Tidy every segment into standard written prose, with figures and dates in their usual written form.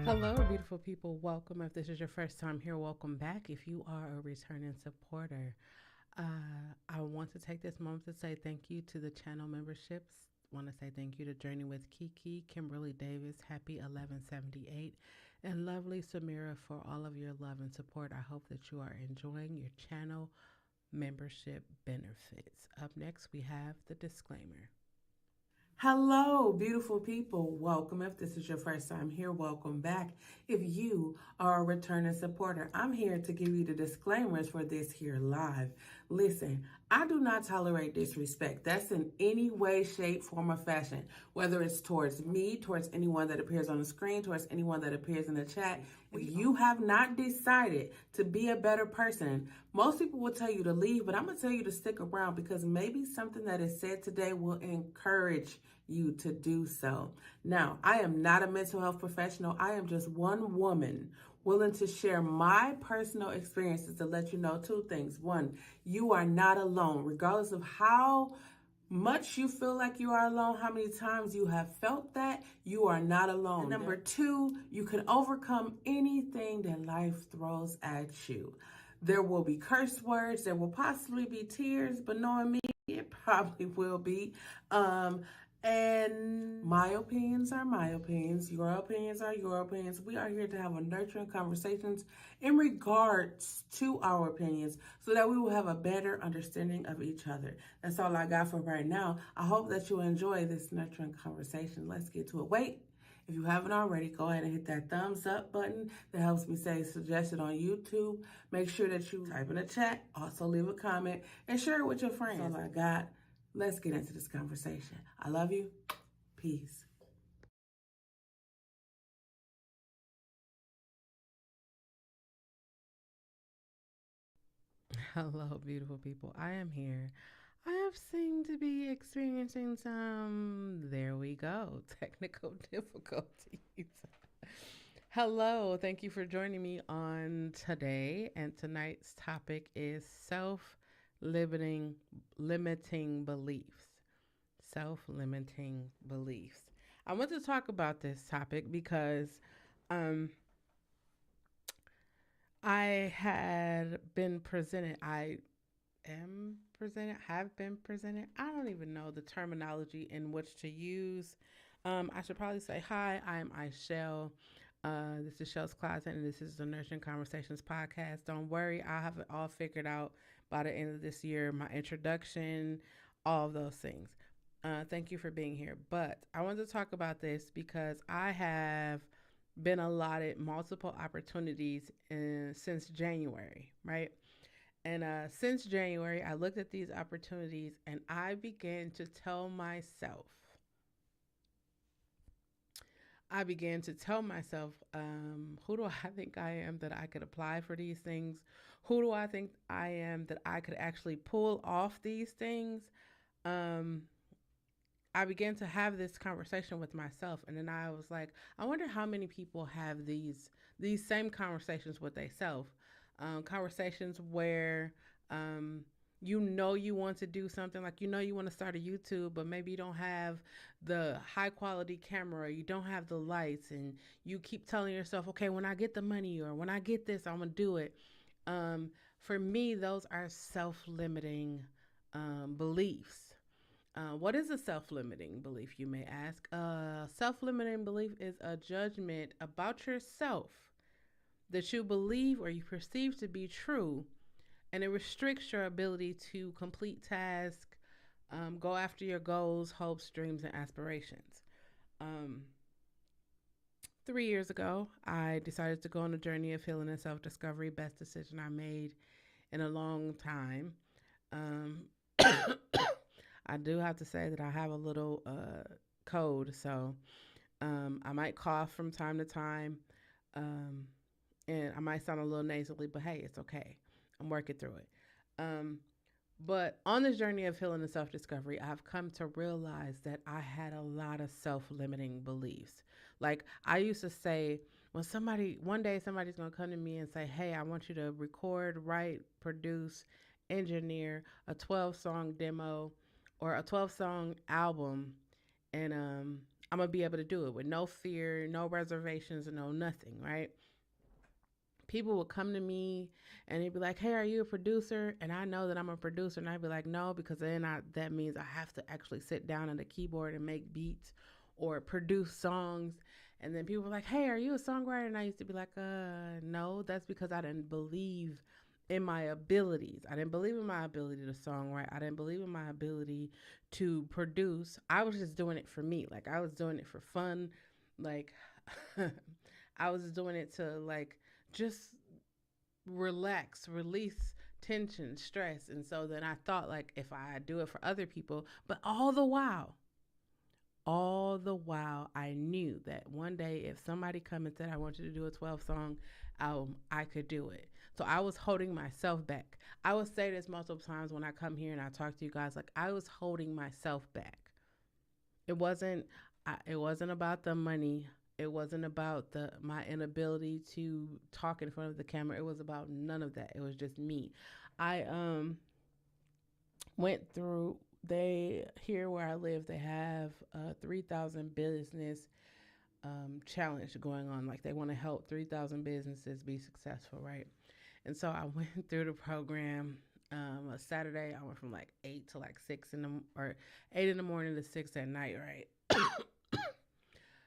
Hello, beautiful people. Welcome. If this is your first time here, welcome back. If you are a returning supporter, I want to take this moment to say thank you to the channel memberships. Want to say thank you to Journey with Kiki, Kimberly Davis, Happy 1178, and lovely Samira for all of your love and support. I hope that you are enjoying your channel membership benefits. Up next, we have the disclaimer. Hello, beautiful people. Welcome. If this is your first time here, welcome back. If you are a returning supporter, I'm here to give you the disclaimers for this here live. Listen, I do not tolerate disrespect. That's in any way, shape, form, or fashion, whether it's towards me, towards anyone that appears on the screen, towards anyone that appears in the chat. If you have not decided to be a better person, most people will tell you to leave, but I'm going to tell you to stick around because maybe something that is said today will encourage you to do so. Now, I am not a mental health professional. I am just one woman willing to share my personal experiences to let you know two things. One, you are not alone, regardless of how much you feel like you are alone, how many times you have felt that, you are not alone. And number two, you can overcome anything that life throws at you. There will be curse words, there will possibly be tears, but knowing me, it probably will be. And my opinions are my opinions. Your opinions are your opinions. We are here to have a nurturing conversations in regards to our opinions so that we will have a better understanding of each other. That's all I got for right now. I hope that you enjoy this nurturing conversation. Let's get to it. Wait. If you haven't already, go ahead and hit that thumbs up button that helps me say suggested on YouTube. Make sure that you type in the chat, also leave a comment, and share it with your friends. That's all I got. Let's get into this conversation. I love you. Peace. Hello, beautiful people. I am here. I have seemed to be experiencing there we go, technical difficulties. Hello, thank you for joining me on today. And tonight's topic is limiting beliefs. Self limiting beliefs. I want to talk about this topic because um, I had been presented, I am presented, have been presented. I don't even know the terminology in which to use. I should probably say, hi, I'm Ishelle. This is Shell's Closet, and this is the Nurturing Conversations podcast. Don't worry, I'll have it all figured out by the end of this year. My introduction, all of those things. Thank you for being here. But I wanted to talk about this because I have been allotted multiple opportunities since January, right? And since January, I looked at these opportunities and I began to tell myself, who do I think I am that I could apply for these things? Who do I think I am that I could actually pull off these things? Um, I began to have this conversation with myself, and then I was like, I wonder how many people have these same conversations with themselves. Conversations where um, you want to do something, like you want to start a YouTube, but maybe you don't have the high quality camera, you don't have the lights, and you keep telling yourself, okay, when I get the money or when I get this, I'm gonna do it. For me, those are self limiting beliefs. What is a self limiting belief, you may ask? Self limiting belief is a judgment about yourself that you believe or you perceive to be true, and it restricts your ability to complete tasks, go after your goals, hopes, dreams, and aspirations. Um, 3 years ago, I decided to go on a journey of healing and self discovery. Best decision I made in a long time. Um, I do have to say that I have a little code, so I might cough from time to time, um, and I might sound a little nasally, but hey, it's okay. I'm working through it. Um, but on this journey of healing and self discovery, I've come to realize that I had a lot of self limiting beliefs. Like, I used to say, one day somebody's going to come to me and say, hey, I want you to record, write, produce, engineer a 12-song demo or a 12-song album. And I'm going to be able to do it with no fear, no reservations, and no nothing, right? People would come to me and they'd be like, "Hey, are you a producer?" And I know that I'm a producer, and I'd be like, "No," because that means I have to actually sit down at the keyboard and make beats or produce songs. And then people were like, "Hey, are you a songwriter?" And I used to be like, no, that's because I didn't believe in my abilities. I didn't believe in my ability to songwrite. I didn't believe in my ability to produce. I was just doing it for me. Like, I was doing it for fun. Like, I was doing it to, like, just relax, release tension, stress. And so then I thought, like, if I do it for other people, but all the while I knew that one day if somebody come and said I want you to do a 12 song album, I could do it. So I was holding myself back. I will say this multiple times when I come here and I talk to you guys, like, I was holding myself back. It wasn't it wasn't about the money. It wasn't about the my inability to talk in front of the camera. It was about none of that. It was just me. I went through they here where I live, they have a 3,000 business challenge going on. Like, they want to help 3,000 businesses be successful, right? And so I went through the program. A Saturday, I went from like 8 to like 6 in the or 8 in the morning to 6 at night, right?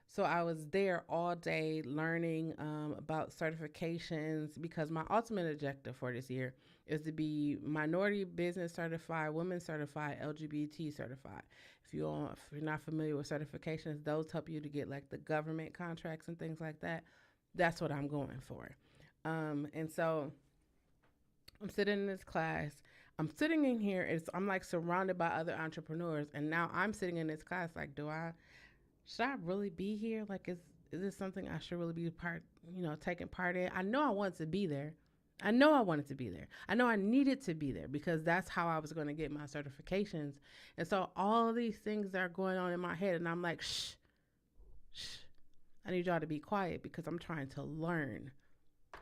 So I was there all day learning about certifications, because my ultimate objective for this year is to be minority business certified, women certified, LGBT certified. If you're not familiar with certifications, those help you to get like the government contracts and things like that. That's what I'm going for. And so I'm sitting in this class. I'm sitting in here. I'm like surrounded by other entrepreneurs, and now I'm sitting in this class. Like, should I really be here? Like, is this something I should really be taking part in? I know I wanted to be there. I know I wanted to be there. I know I needed to be there because that's how I was going to get my certifications. And so all these things that are going on in my head, and I'm like, shh, shh. I need y'all to be quiet because I'm trying to learn.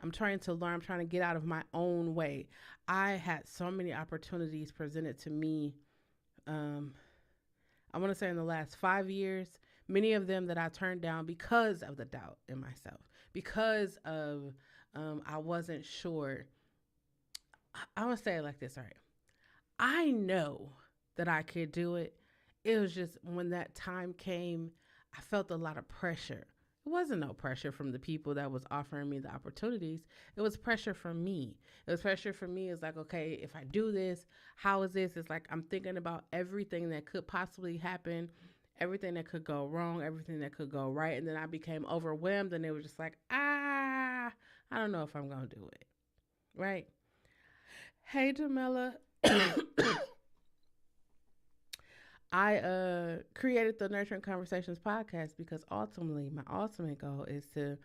I'm trying to learn. I'm trying to get out of my own way. I had so many opportunities presented to me. Um, I want to say in the last 5 years, many of them that I turned down because of the doubt in myself, because of I wasn't sure. I want to say it like this, all right? I know that I could do it. It was just when that time came, I felt a lot of pressure. It wasn't no pressure from the people that was offering me the opportunities. It was pressure from me. It was pressure from me. It's like, okay, if I do this, how is this? It's like I'm thinking about everything that could possibly happen, everything that could go wrong, everything that could go right. And then I became overwhelmed, and it was just like, I don't know if I'm going to do it. Right? Hey, Jamila. I created the Nurturing Conversations podcast because ultimately my ultimate goal is to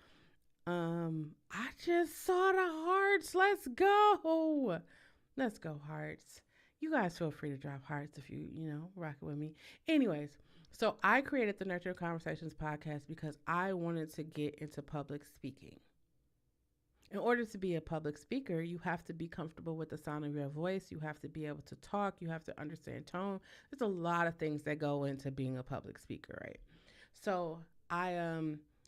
I just saw the hearts. Let's go. Let's go, hearts. You guys feel free to drop hearts if rock it with me. Anyways, so I created the Nurturing Conversations podcast because I wanted to get into public speaking. In order to be a public speaker, you have to be comfortable with the sound of your voice. You have to be able to talk. You have to understand tone. There's a lot of things that go into being a public speaker, right? So I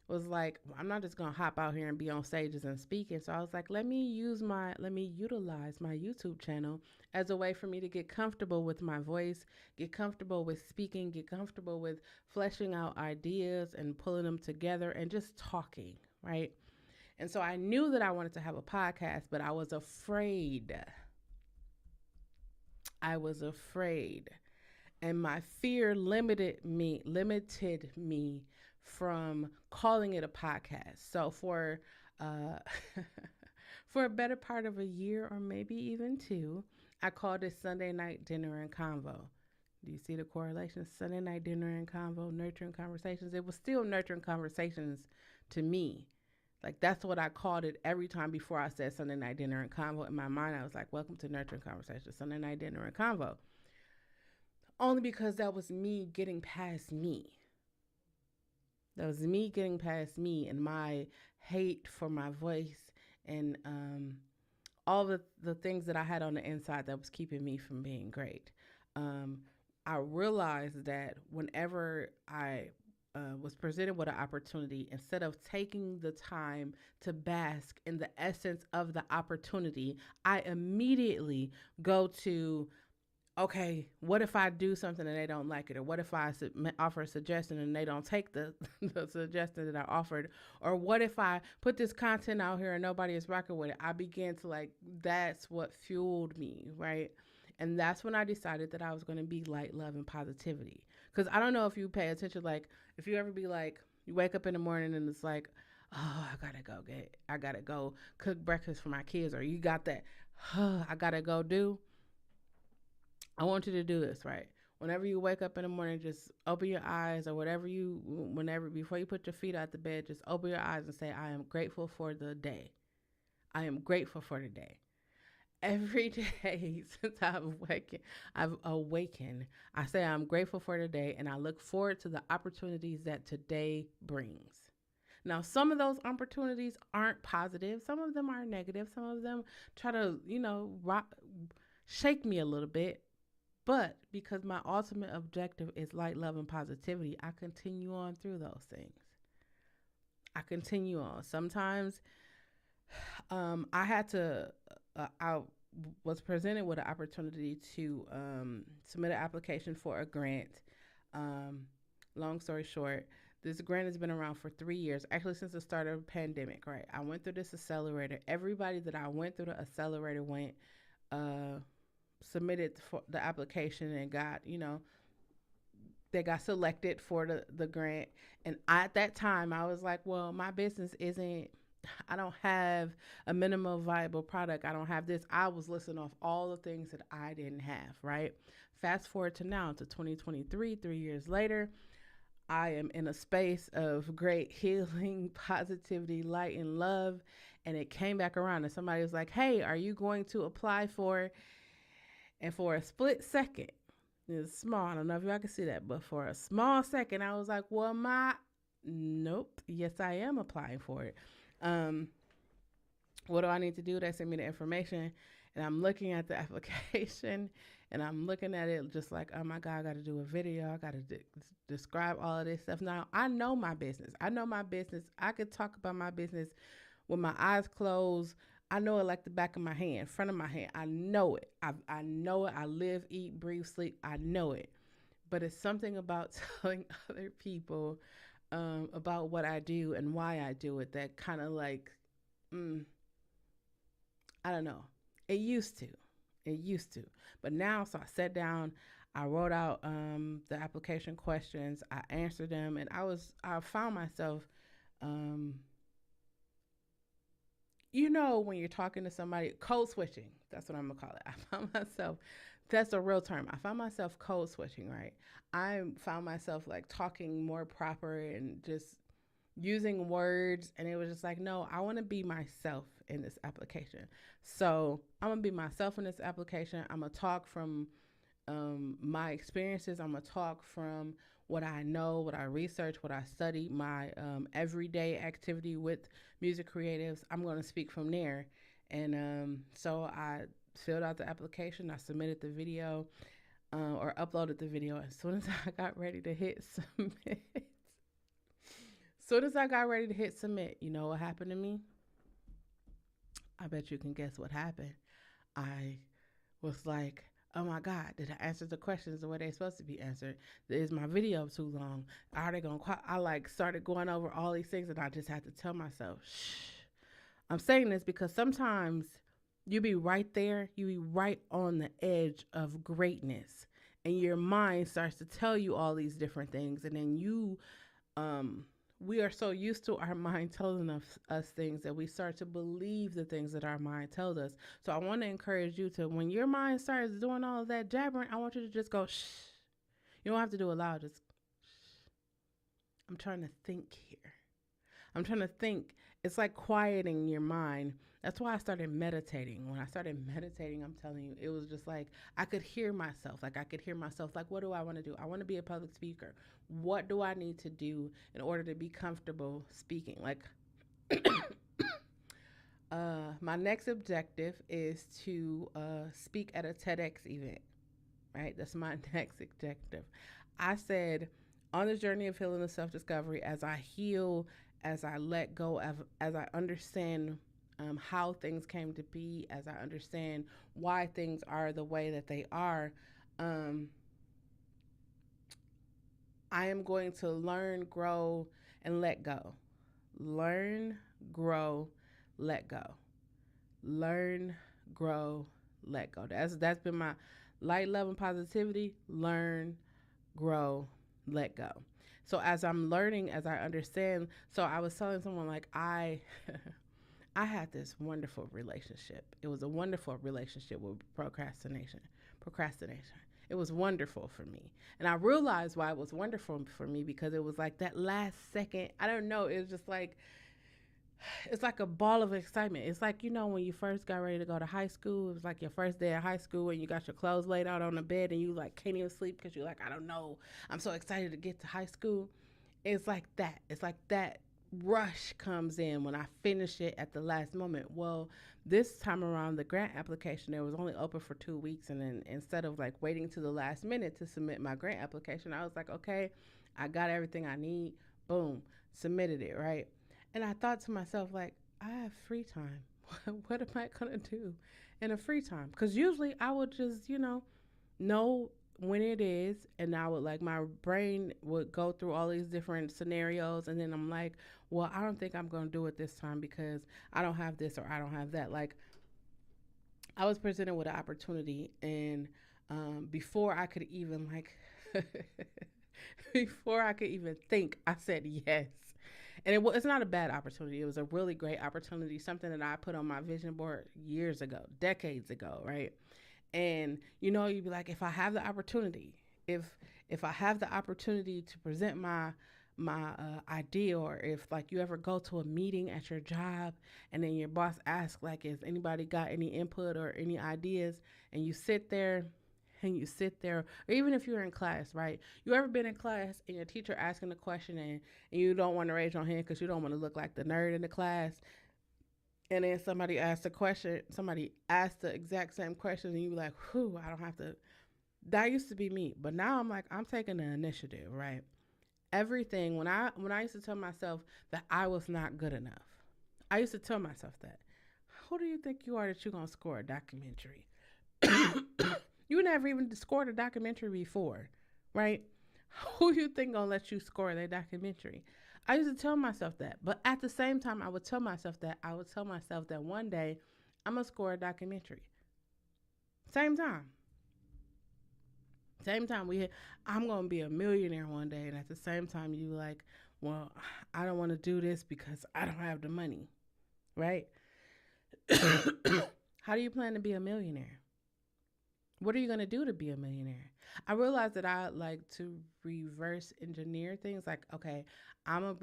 was like, I'm not just gonna hop out here and be on stages and speaking. So I was like, let me utilize my YouTube channel as a way for me to get comfortable with my voice, get comfortable with speaking, get comfortable with fleshing out ideas and pulling them together and just talking, right? And so I knew that I wanted to have a podcast, but I was afraid. I was afraid. And my fear limited me from calling it a podcast. So for for a better part of a year or maybe even two, I called it Sunday Night Dinner and Convo. Do you see the correlation? Sunday Night Dinner and Convo, Nurturing Conversations. It was still Nurturing Conversations to me. Like, that's what I called it every time before I said Sunday Night Dinner and Convo. In my mind, I was like, welcome to Nurturing Conversations, Sunday Night Dinner and Convo. Only because that was me getting past me. That was me getting past me and my hate for my voice and all the things that I had on the inside that was keeping me from being great. I realized that whenever I was presented with an opportunity, instead of taking the time to bask in the essence of the opportunity, I immediately go to, okay, what if I do something and they don't like it? Or what if I offer a suggestion and they don't take the, the suggestion that I offered? Or what if I put this content out here and nobody is rocking with it? I began to like, that's what fueled me, right? And that's when I decided that I was going to be light, love, and positivity. Because I don't know if you pay attention, like, if you ever be like, you wake up in the morning and it's like, oh, I gotta go cook breakfast for my kids, or you got that, I gotta go do. I want you to do this, right? Whenever you wake up in the morning, just open your eyes, or whenever, before you put your feet out the bed, just open your eyes and say, I am grateful for the day. I am grateful for the day. Every day since I've awakened, I say I'm grateful for the day, and I look forward to the opportunities that today brings. Now, some of those opportunities aren't positive. Some of them are negative. Some of them try to, shake me a little bit. But because my ultimate objective is light, love, and positivity, I continue on through those things. I continue on. Sometimes I had to, I was presented with an opportunity to submit an application for a grant. Um, Long story short, this grant has been around for 3 years, actually since the start of the pandemic, right? I went through this accelerator. Everybody that I went through the accelerator went, uh, submitted for the application and got, they got selected for the grant. And at that time, I was like, well, my business isn't, I don't have a minimum viable product. I don't have this. I was listing off all the things that I didn't have, right? Fast forward to now, to 2023, 3 years later, I am in a space of great healing, positivity, light, and love. And it came back around, and somebody was like, hey, are you going to apply for? And for a split second, it's small, I don't know if y'all can see that, but for a small second, I was like, well, nope, yes, I am applying for it. Um, what do I need to do? They send me the information, and I'm looking at the application, and I'm looking at it just like, oh my God, I got to do a video. I got to describe all of this stuff. Now, I know my business. I could talk about my business with my eyes closed. I know it like the back of my hand, front of my hand. I know it. I know it. I live, eat, breathe, sleep. I know it. But it's something about telling other people about what I do and why I do it that kind of like, I don't know. It used to. It used to. But now, so I sat down, I wrote out the application questions, I answered them, and I found myself, um, when you're talking to somebody, code switching. That's what I'm gonna call it. I found myself, that's a real term. I found myself code switching, right? I found myself like talking more proper and just using words. And it was just like, no, I wanna be myself in this application. So I'm gonna be myself in this application. I'm gonna talk from my experiences. I'm gonna talk from what I know, what I research, what I study, my everyday activity with music creatives. I'm going to speak from there. And so I filled out the application. I submitted the video, or uploaded the video. As soon as I got ready to hit submit, you know what happened to me? I bet you can guess what happened. I was like, oh my God, did I answer the questions the way they're supposed to be answered? Is my video too long? Are they going to, I like started going over all these things, and I just had to tell myself, shh. I'm saying this because sometimes you be right there, you be right on the edge of greatness, and your mind starts to tell you all these different things. And then we are so used to our mind telling us things that we start to believe the things that our mind tells us. So I want to encourage you to, when your mind starts doing all of that jabbering, I want you to just go, shh. You don't have to do it loud. Just, shh. I'm trying to think here. I'm trying to think. It's like quieting your mind. That's why I started meditating. When I started meditating, I'm telling you, it was just like I could hear myself. Like what do I want to do? I want to be a public speaker. What do I need to do in order to be comfortable speaking? Like, my next objective is to speak at a TEDx event, right? That's my next objective. I said, On this journey of healing and self-discovery, as I heal, as I let go, as I understand how things came to be, as I understand why things are the way that they are, um, I am going to learn, grow, and let go. Learn, grow, let go. Learn, grow, let go. That's been my light, love, and positivity. Learn, grow, let go. So as I'm learning, as I understand, so I was telling someone like I had this wonderful relationship. It was a wonderful relationship with procrastination. Procrastination. It was wonderful for me. And I realized why it was wonderful for me because it was like that last second. I don't know. It was just like, it's like a ball of excitement. It's like, when you first got ready to go to high school, it was like your first day of high school and you got your clothes laid out on the bed and you like can't even sleep because you're like, I don't know. I'm so excited to get to high school. It's like that. It's like that rush comes in when I finish it at the last moment. Well, this time around, the grant application, it was only open for 2 weeks. And then instead of like waiting to the last minute to submit my grant application, I was like, okay, I got everything I need. Boom, submitted it, right? And I thought to myself, like, I have free time. What am I going to do in a free time? Because usually I would just, know when it is, and I would like my brain would go through all these different scenarios, and then I'm like, well, I don't think I'm going to do it this time because I don't have this or I don't have that. Like, I was presented with an opportunity, and before I could even like, before I could even think, I said yes. And it's not a bad opportunity. It was a really great opportunity, something that I put on my vision board years ago, decades ago, right? And you'd be like, if I have the opportunity, if I have the opportunity to present my idea, or if like you ever go to a meeting at your job and then your boss asks like, has anybody got any input or any ideas, and you sit there or even if you're in class, right? You ever been in class and your teacher asking a question, and you don't want to raise your hand because you don't want to look like the nerd in the class, and then somebody asked the exact same question, and you be like, whew, I don't have to. That used to be me, but now I'm like, I'm taking the initiative, right? Everything, when I used to tell myself that I was not good enough, I used to tell myself that. Who do you think you are that you're gonna score a documentary? You never even scored a documentary before, right? Who you think gonna let you score that documentary? I used to tell myself that, but at the same time, I would tell myself that one day I'm gonna score a documentary. Same time, I'm gonna be a millionaire one day, and at the same time, you like, well, I don't want to do this because I don't have the money, right? How do you plan to be a millionaire? What are you gonna do to be a millionaire? I realized that I like to reverse engineer things. Like, okay, I'm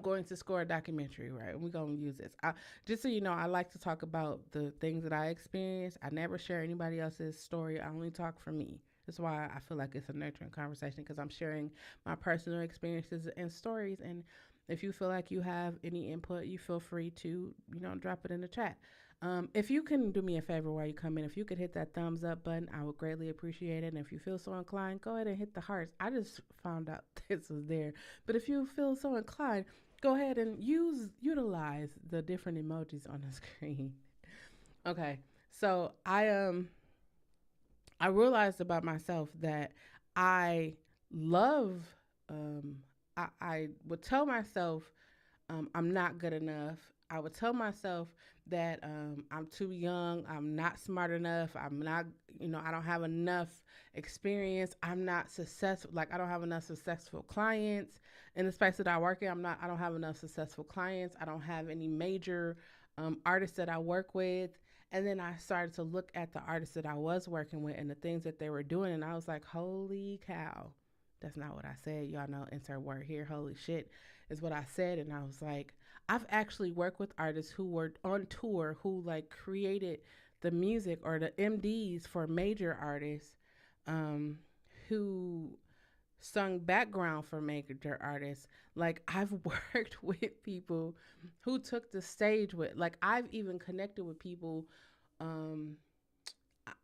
going to score a documentary, right? We're going to use this. Just so you know, I like to talk about the things that I experience. I never share anybody else's story. I only talk for me. That's why I feel like it's a nurturing conversation, because I'm sharing my personal experiences and stories. And if you feel like you have any input, you feel free to, drop it in the chat. If you can do me a favor while you come in, if you could hit that thumbs up button, I would greatly appreciate it. And if you feel so inclined, go ahead and hit the hearts. I just found out this was there. But if you feel so inclined, go ahead and utilize the different emojis on the screen. Okay. So I realized about myself that I love I would tell myself I'm not good enough. I would tell myself that I'm too young, I'm not smart enough, I'm not, I don't have enough experience, I'm not successful, like I don't have enough successful clients in the space that I work in. I don't have enough successful clients. I don't have any major artists that I work with. And then I started to look at the artists that I was working with and the things that they were doing, and I was like, holy cow. That's not what I said. Y'all know, insert word here. Holy shit is what I said. And I was like, I've actually worked with artists who were on tour, who like created the music or the MDs for major artists, who sung background for major artists. Like, I've worked with people who took the stage with, like, I've even connected with people.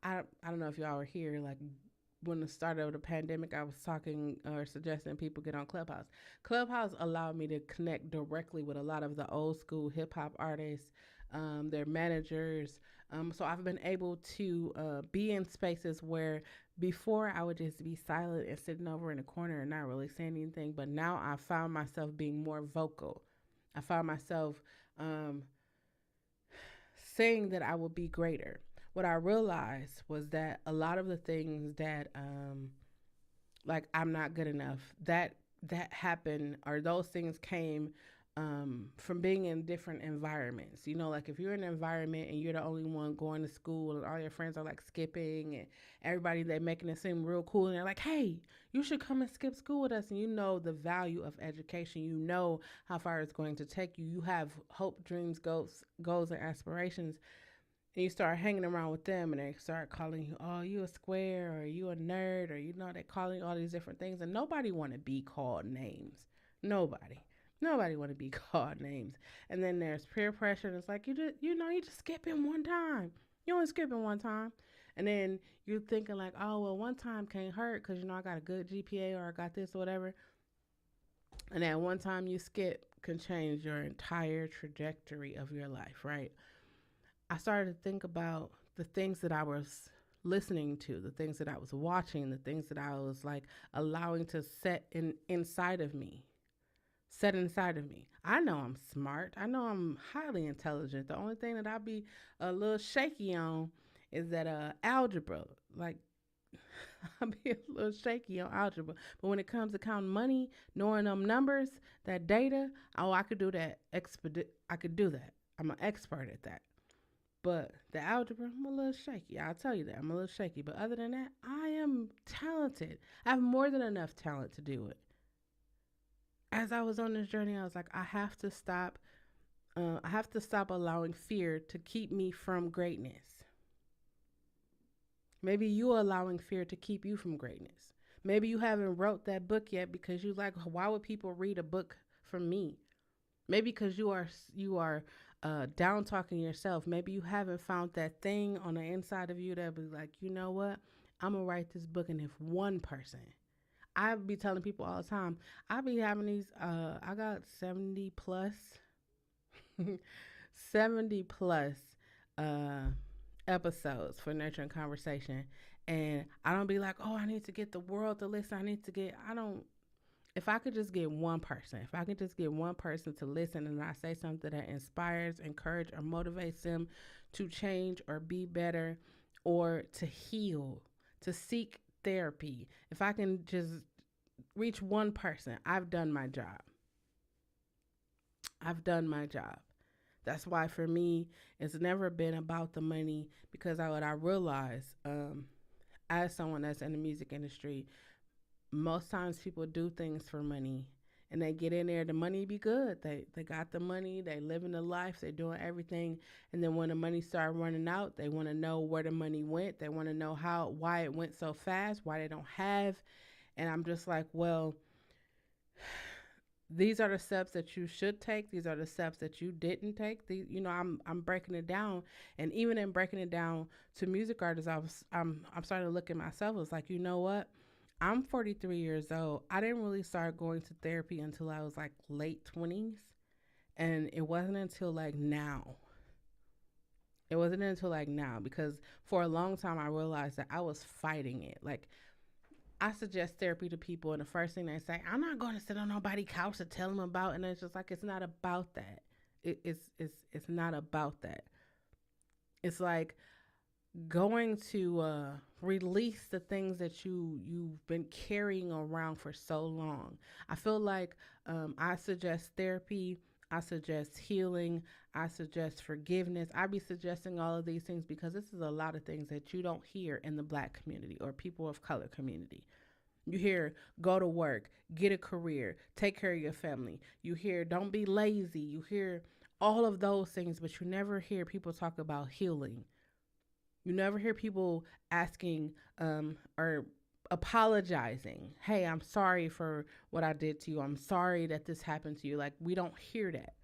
I don't know if y'all were here, like when the start of the pandemic, I was talking or suggesting people get on Clubhouse. Clubhouse allowed me to connect directly with a lot of the old school hip hop artists, their managers. So I've been able to be in spaces where before I would just be silent and sitting over in a corner and not really saying anything. But now I found myself being more vocal. I found myself um, saying that I will be greater. What I realized was that a lot of the things that like I'm not good enough, that happened, or those things came from being in different environments. You know, like if you're in an environment and you're the only one going to school and all your friends are like skipping and everybody, they're making it seem real cool and they're like, hey, you should come and skip school with us. And you know the value of education. You know how far it's going to take you. You have hope, dreams, goals and aspirations, and you start hanging around with them and they start calling you, oh, you a square, or you a nerd, or you know, they calling you all these different things, and nobody want to be called names. Nobody want to be called names. And then there's peer pressure, and it's like, you just skipping one time. You only skipping one time. And then you're thinking like, oh, well, one time can't hurt because, I got a good GPA or I got this or whatever. And that one time you skip can change your entire trajectory of your life, right? I started to think about the things that I was listening to, the things that I was watching, the things that I was like allowing to inside of me. Set inside of me. I know I'm smart. I know I'm highly intelligent. The only thing that I be a little shaky on is that algebra. Like I'll be a little shaky on algebra. But when it comes to counting money, knowing them numbers, that data, oh, I could do that. I could do that. I'm an expert at that. But the algebra, I'm a little shaky. I'll tell you that. I'm a little shaky. But other than that, I am talented. I have more than enough talent to do it. As I was on this journey, I was like, I have to stop. I have to stop allowing fear to keep me from greatness. Maybe you are allowing fear to keep you from greatness. Maybe you haven't wrote that book yet because you like, why would people read a book from me? Maybe because you are down talking yourself. Maybe you haven't found that thing on the inside of you that be like, you know what? I'm gonna write this book, and if one person, I be telling people all the time, I be having these, I got 70 plus, 70 plus uh, episodes for Nurturing Conversation. And I don't be like, oh, I need to get the world to listen. If I could just get one person, if I could just get one person to listen and I say something that inspires, encourages, or motivates them to change or be better or to heal, to seek therapy, if I can just reach one person, I've done my job. I've done my job. That's why for me, it's never been about the money, because what I realize, as someone that's in the music industry, most times people do things for money and they get in there, the money be good. They got the money, they living the life, they're doing everything. And then when the money start running out, they want to know where the money went. They want to know why it went so fast, why they don't have. And I'm just like, well, these are the steps that you should take. These are the steps that you didn't take. I'm breaking it down, and even in breaking it down to music artists, I'm starting to look at myself. It's like, you know what? I'm 43 years old. I didn't really start going to therapy until I was like late 20s, and it wasn't until like now. It wasn't until like now, because for a long time I realized that I was fighting it. Like, I suggest therapy to people, and the first thing they say, I'm not going to sit on nobody's couch to tell them about, and it's just like, it's not about that. It's not about that. It's like going to release the things that you've been carrying around for so long. I feel like I suggest therapy. I suggest healing. I suggest forgiveness. I be suggesting all of these things because this is a lot of things that you don't hear in the Black community or people of color community. You hear go to work, get a career, take care of your family. You hear don't be lazy. You hear all of those things, but you never hear people talk about healing. You never hear people asking or apologizing. Hey, I'm sorry for what I did to you. I'm sorry that this happened to you. Like, we don't hear that.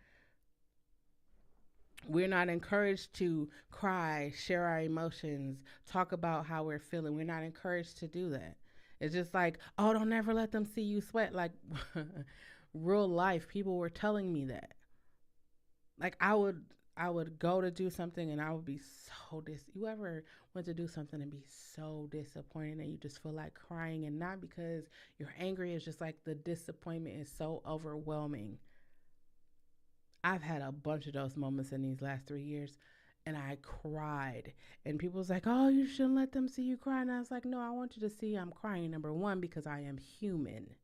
We're not encouraged to cry, share our emotions, talk about how we're feeling. We're not encouraged to do that. It's just like, oh, don't never let them see you sweat. Like real life, people were telling me that. Like I would go to do something and I would be so you ever went to do something and be so disappointed and you just feel like crying, and not because you're angry, it's just like the disappointment is so overwhelming. I've had a bunch of those moments in these last 3 years, and I cried. And people was like, "Oh, you shouldn't let them see you cry." And I was like, "No, I want you to see I'm crying. Number one, because I am human.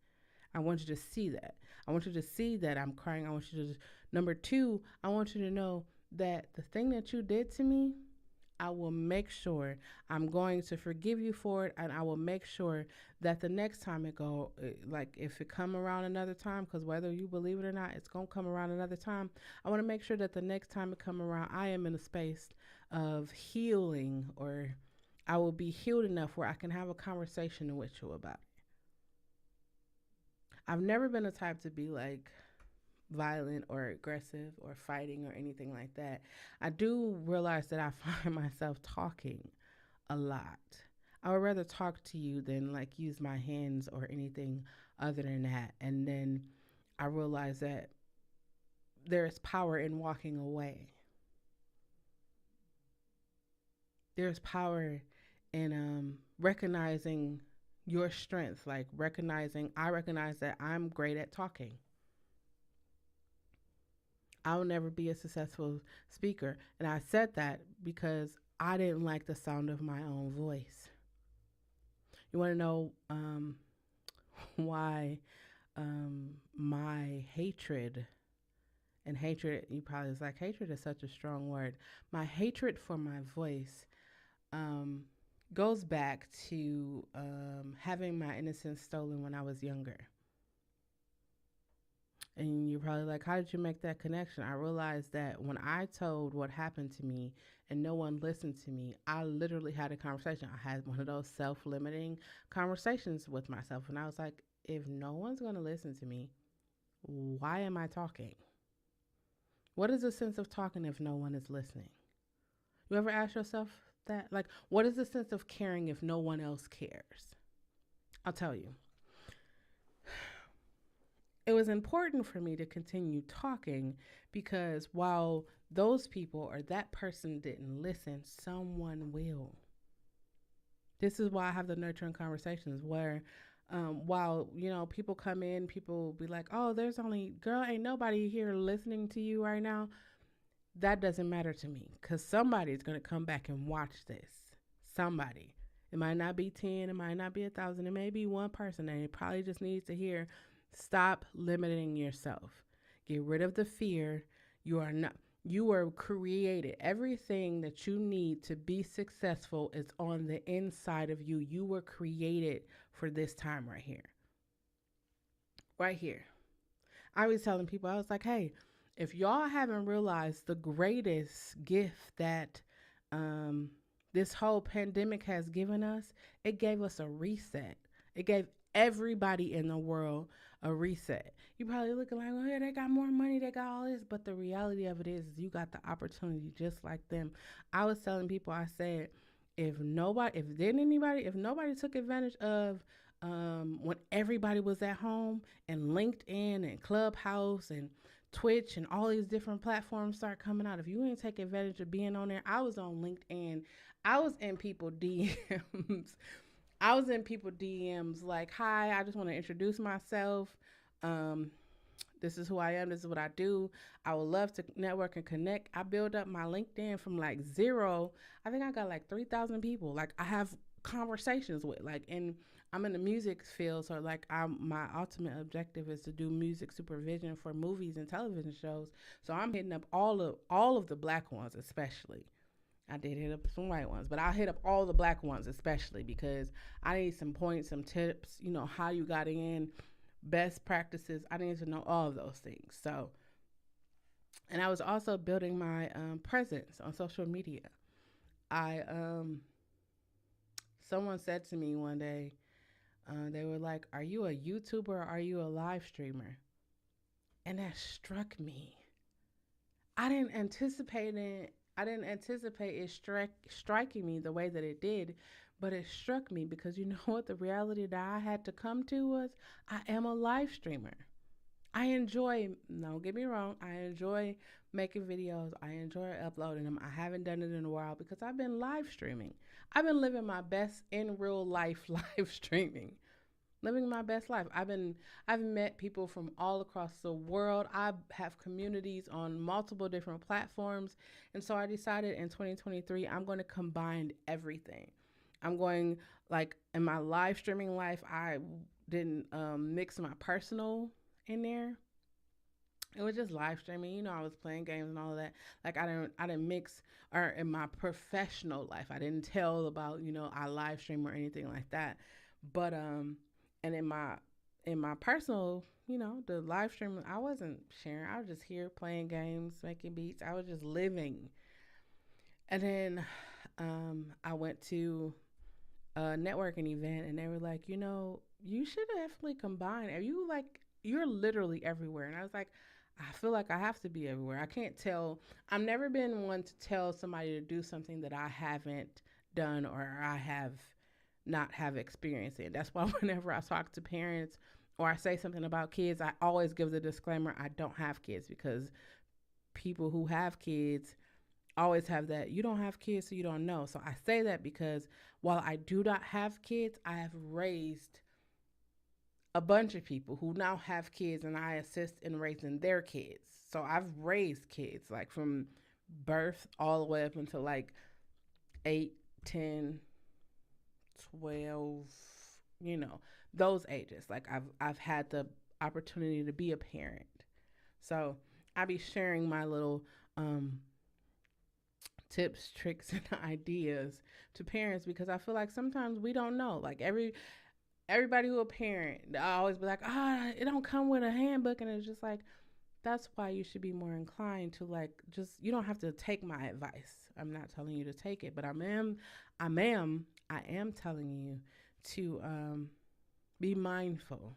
I want you to see that. I want you to see that I'm crying. I want you to. Number two, I want you to know that the thing that you did to me, I will make sure I'm going to forgive you for it, and I will make sure that the next time it go, like if it come around another time, because whether you believe it or not, it's gonna come around another time. I want to make sure that the next time it come around, I am in a space of healing, or I will be healed enough where I can have a conversation with you about it. I've never been the type to be like violent or aggressive or fighting or anything like that. I do realize that I find myself talking a lot. I would rather talk to you than like use my hands or anything other than that. And then I realize that there's power in walking away. There's power in recognizing your strength, like recognizing, I recognize that I'm great at talking. I'll never be a successful speaker. And I said that because I didn't like the sound of my own voice. You want to know why my hatred, and hatred, you probably was like, hatred is such a strong word. My hatred for my voice um, goes back to having my innocence stolen when I was younger. And you're probably like, how did you make that connection? I realized that when I told what happened to me and no one listened to me, I literally had a conversation. I had one of those self limiting conversations with myself. And I was like, if no one's going to listen to me, why am I talking? What is the sense of talking if no one is listening? You ever ask yourself that? Like, what is the sense of caring if no one else cares? I'll tell you. It was important for me to continue talking because while those people or that person didn't listen, someone will. This is why I have the nurturing conversations where while people come in, people be like, oh, there's only, girl, ain't nobody here listening to you right now. That doesn't matter to me because somebody's going to come back and watch this. Somebody. It might not be 10, it might not be 1,000, it may be one person, and it probably just needs to hear, stop limiting yourself. Get rid of the fear. You are not, you were created. Everything that you need to be successful is on the inside of you. You were created for this time right here. Right here. I was telling people, I was like, hey, if y'all haven't realized the greatest gift that um, this whole pandemic has given us, it gave us a reset. It gave everybody in the world a reset. You probably looking like, oh, yeah, they got more money, they got all this. But the reality of it is you got the opportunity just like them. I was telling people, I said, if nobody took advantage of when everybody was at home and LinkedIn and Clubhouse and Twitch and all these different platforms start coming out. If you didn't take advantage of being on there, I was on LinkedIn. I was in people DMs. I was in people DMs like, hi, I just want to introduce myself. Um, this is who I am. This is what I do. I would love to network and connect. I built up my LinkedIn from like zero. I think I got like 3,000 people. Like I have conversations with and I'm in the music field. So my ultimate objective is to do music supervision for movies and television shows. So I'm hitting up all of the black ones, especially. I did hit up some white ones, but I hit up all the black ones, especially because I need some points, some tips, how you got in, best practices. I need to know all of those things. So, and I was also building my presence on social media. I, someone said to me one day, they were like, are you a YouTuber or are you a live streamer? And that struck me. I didn't anticipate it. I didn't anticipate it striking me the way that it did, but it struck me because you know what the reality that I had to come to was I am a live streamer. I enjoy, don't get me wrong, I enjoy making videos. I enjoy uploading them. I haven't done it in a while because I've been live streaming. I've been living my best in real life live streaming. Living my best life. I've met people from all across the world. I have communities on multiple different platforms. And so I decided in 2023 I'm going to combine everything. I'm going like in my live streaming life, I didn't mix my personal in there. It was just live streaming. You know, I was playing games and all of that. Like I didn't mix or in my professional life. I didn't tell about, I live stream or anything like that. But and in my personal, the live stream, I wasn't sharing. I was just here playing games, making beats. I was just living. And then I went to a networking event and they were like, you should definitely combine. Are you like you're literally everywhere? And I was like, I feel like I have to be everywhere. I can't tell. I've never been one to tell somebody to do something that I haven't done or I have not have experience in. That's why whenever I talk to parents or I say something about kids, I always give the disclaimer I don't have kids because people who have kids always have that you don't have kids so you don't know. So I say that because while I do not have kids, I have raised a bunch of people who now have kids and I assist in raising their kids. So I've raised kids like from birth all the way up until like 8, 10, 12, you know, those ages. Like I've had the opportunity to be a parent. So I be sharing my little tips, tricks, and ideas to parents because I feel like sometimes we don't know. Like everybody who a parent, I always be like, it don't come with a handbook, and it's just like that's why you should be more inclined to like just you don't have to take my advice. I'm not telling you to take it, but I am telling you to be mindful.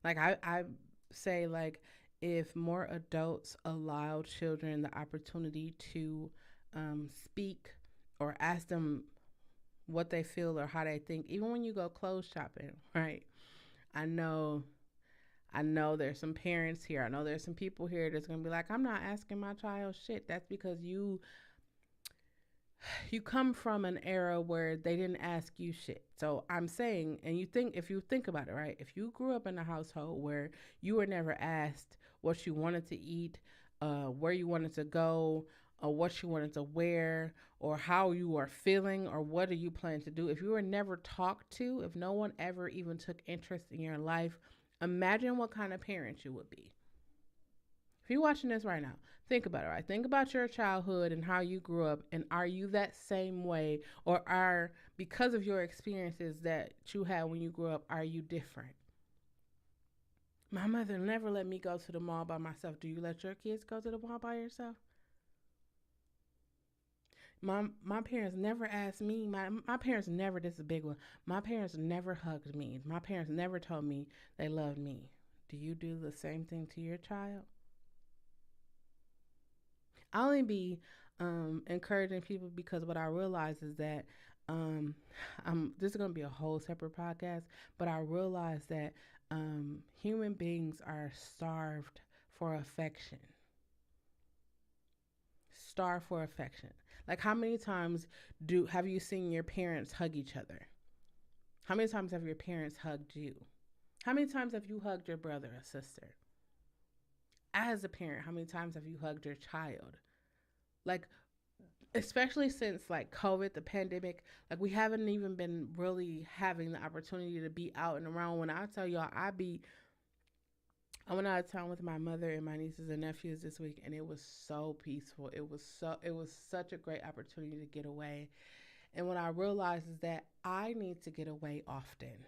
Like I say like if more adults allow children the opportunity to speak or ask them what they feel or how they think, even when you go clothes shopping, right? I know I know there's some parents here. I know there's some people here that's gonna be like, I'm not asking my child shit. That's because you come from an era where they didn't ask you shit. So I'm saying, and if you think about it, right? If you grew up in a household where you were never asked what you wanted to eat, where you wanted to go, or what you wanted to wear, or how you are feeling, or what are you planning to do, if you were never talked to, if no one ever even took interest in your life, imagine what kind of parent you would be. If you're watching this right now, think about it, right? Think about your childhood and how you grew up, and are you that same way, or because of your experiences that you had when you grew up, are you different? My mother never let me go to the mall by myself. Do you let your kids go to the mall by yourself? My parents never asked me. My parents never. This is a big one. My parents never hugged me. My parents never told me they loved me. Do you do the same thing to your child? I only be encouraging people because what I realize is that um, this is going to be a whole separate podcast, but I realize that human beings are starved for affection. Starved for affection. Like how many times do have you seen your parents hug each other? How many times have your parents hugged you? How many times have you hugged your brother or sister? As a parent, how many times have you hugged your child? Like especially since like COVID, the pandemic, like we haven't even been really having the opportunity to be out and around. When I tell y'all, I went out of town with my mother and my nieces and nephews this week, and it was so peaceful. It was such a great opportunity to get away. And what I realized is that I need to get away often.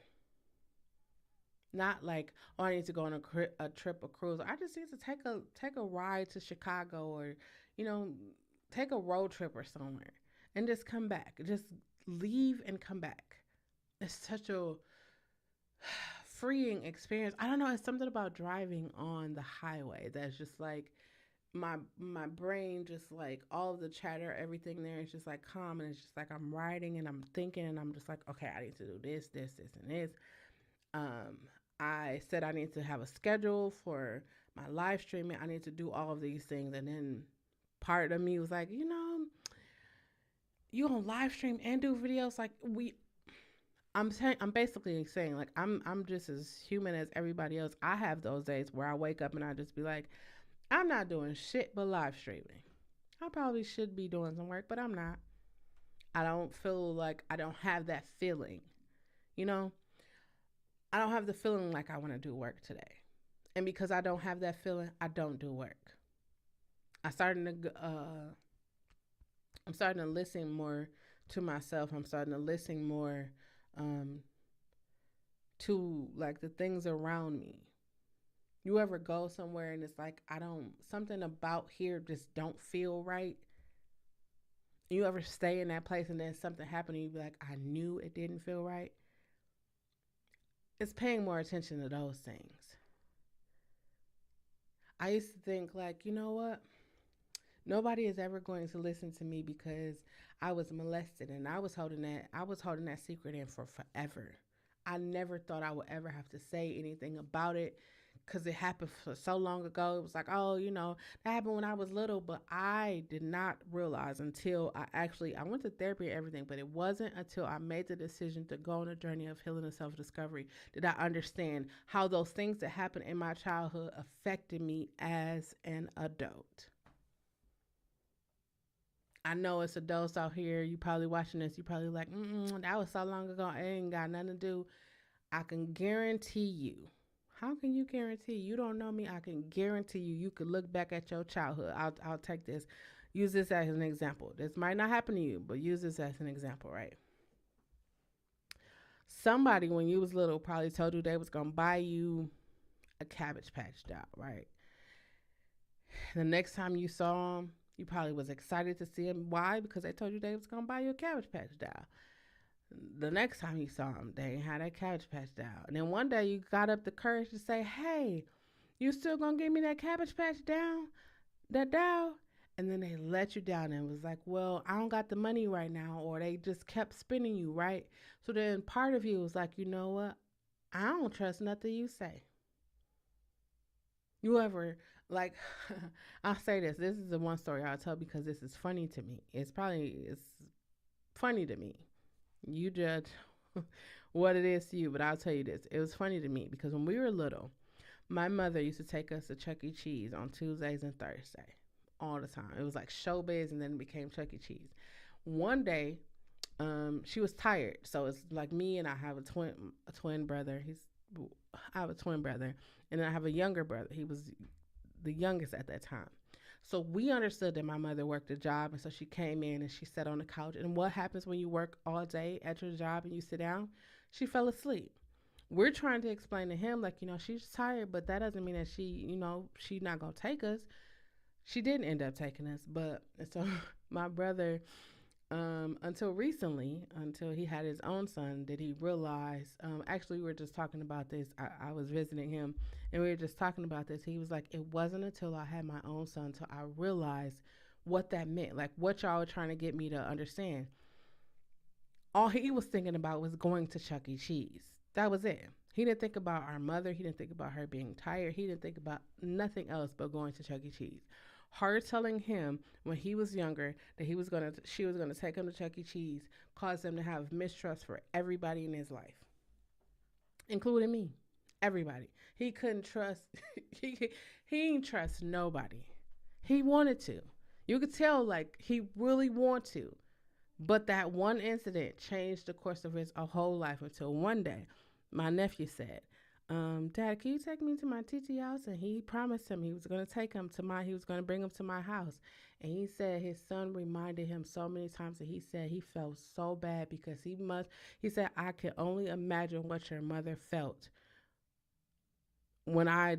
Not like I need to go on a trip, a cruise. I just need to take a ride to Chicago or, you know, take a road trip or somewhere and just come back. Just leave and come back. It's such a freeing experience. I don't know. It's something about driving on the highway that's just like my brain just like all of the chatter, everything there is just like calm, and it's just like I'm writing and I'm thinking and I'm just like, okay, I need to do this, and this. Um, I said I need to have a schedule for my live streaming. I need to do all of these things, and then part of me was like, you gonna live stream and do videos like we. I'm basically saying like I'm just as human as everybody else. I have those days where I wake up and I just be like, I'm not doing shit but live streaming. I probably should be doing some work, but I'm not. I don't feel like I don't have that feeling. You know, I don't have the feeling like I want to do work today. And because I don't have that feeling, I don't do work. I starting to I'm starting to listen more to myself. I'm starting to listen more um to like the things around me. You ever go somewhere and it's like I don't something about here just don't feel right? You ever stay in that place and then something happened and you be like, I knew it didn't feel right? It's paying more attention to those things. I used to think like, you know what? Nobody is ever going to listen to me because I was molested and I was holding that secret in for forever. I never thought I would ever have to say anything about it because it happened for so long ago. It was like, oh, that happened when I was little, but I did not realize until I went to therapy and everything, but it wasn't until I made the decision to go on a journey of healing and self-discovery did I understand how those things that happened in my childhood affected me as an adult. I know it's adults out here. You probably watching this. You probably like, that was so long ago. It ain't got nothing to do. I can guarantee you. How can you guarantee? You don't know me. I can guarantee you. You could look back at your childhood. I'll take this. Use this as an example. This might not happen to you, but use this as an example, right? Somebody when you was little probably told you they was gonna buy you a Cabbage Patch doll, right? The next time you saw them, you probably was excited to see them. Why? Because they told you they was gonna buy you a Cabbage Patch doll. The next time you saw them, they ain't had that Cabbage Patch doll. And then one day you got up the courage to say, "Hey, you still gonna give me that Cabbage Patch down, that doll?" And then they let you down and was like, "Well, I don't got the money right now," or they just kept spinning you, right? So then part of you was like, you know what? I don't trust nothing you say. You ever like I'll say this. This is the one story I'll tell because this is funny to me. It's funny to me. You judge what it is to you, but I'll tell you this. It was funny to me because when we were little, my mother used to take us to Chuck E. Cheese on Tuesdays and Thursdays all the time. It was like Showbiz and then it became Chuck E. Cheese. One day, she was tired. So it's like me and I have a twin brother. I have a twin brother and then I have a younger brother. He was the youngest at that time. So we understood that my mother worked a job, and so she came in and she sat on the couch. And what happens when you work all day at your job and you sit down? She fell asleep. We're trying to explain to him, like, she's tired, but that doesn't mean that she's not gonna take us. She didn't end up taking us, but so my brother until recently, until he had his own son, did he realize? Actually, we were just talking about this. I was visiting him, and we were just talking about this. He was like, "It wasn't until I had my own son until I realized what that meant, like what y'all were trying to get me to understand." All he was thinking about was going to Chuck E. Cheese. That was it. He didn't think about our mother. He didn't think about her being tired. He didn't think about nothing else but going to Chuck E. Cheese. Her telling him when he was younger that she was gonna take him to Chuck E. Cheese caused him to have mistrust for everybody in his life, including me. Everybody. He couldn't trust. he he didn't trust nobody. He wanted to. You could tell like he really wanted to. But that one incident changed the course of his whole life until one day my nephew said, Dad, can you take me to my TT house? And he promised him he was going to he was going to bring him to my house. And he said his son reminded him so many times that he said he felt so bad because he said, I can only imagine what your mother felt when I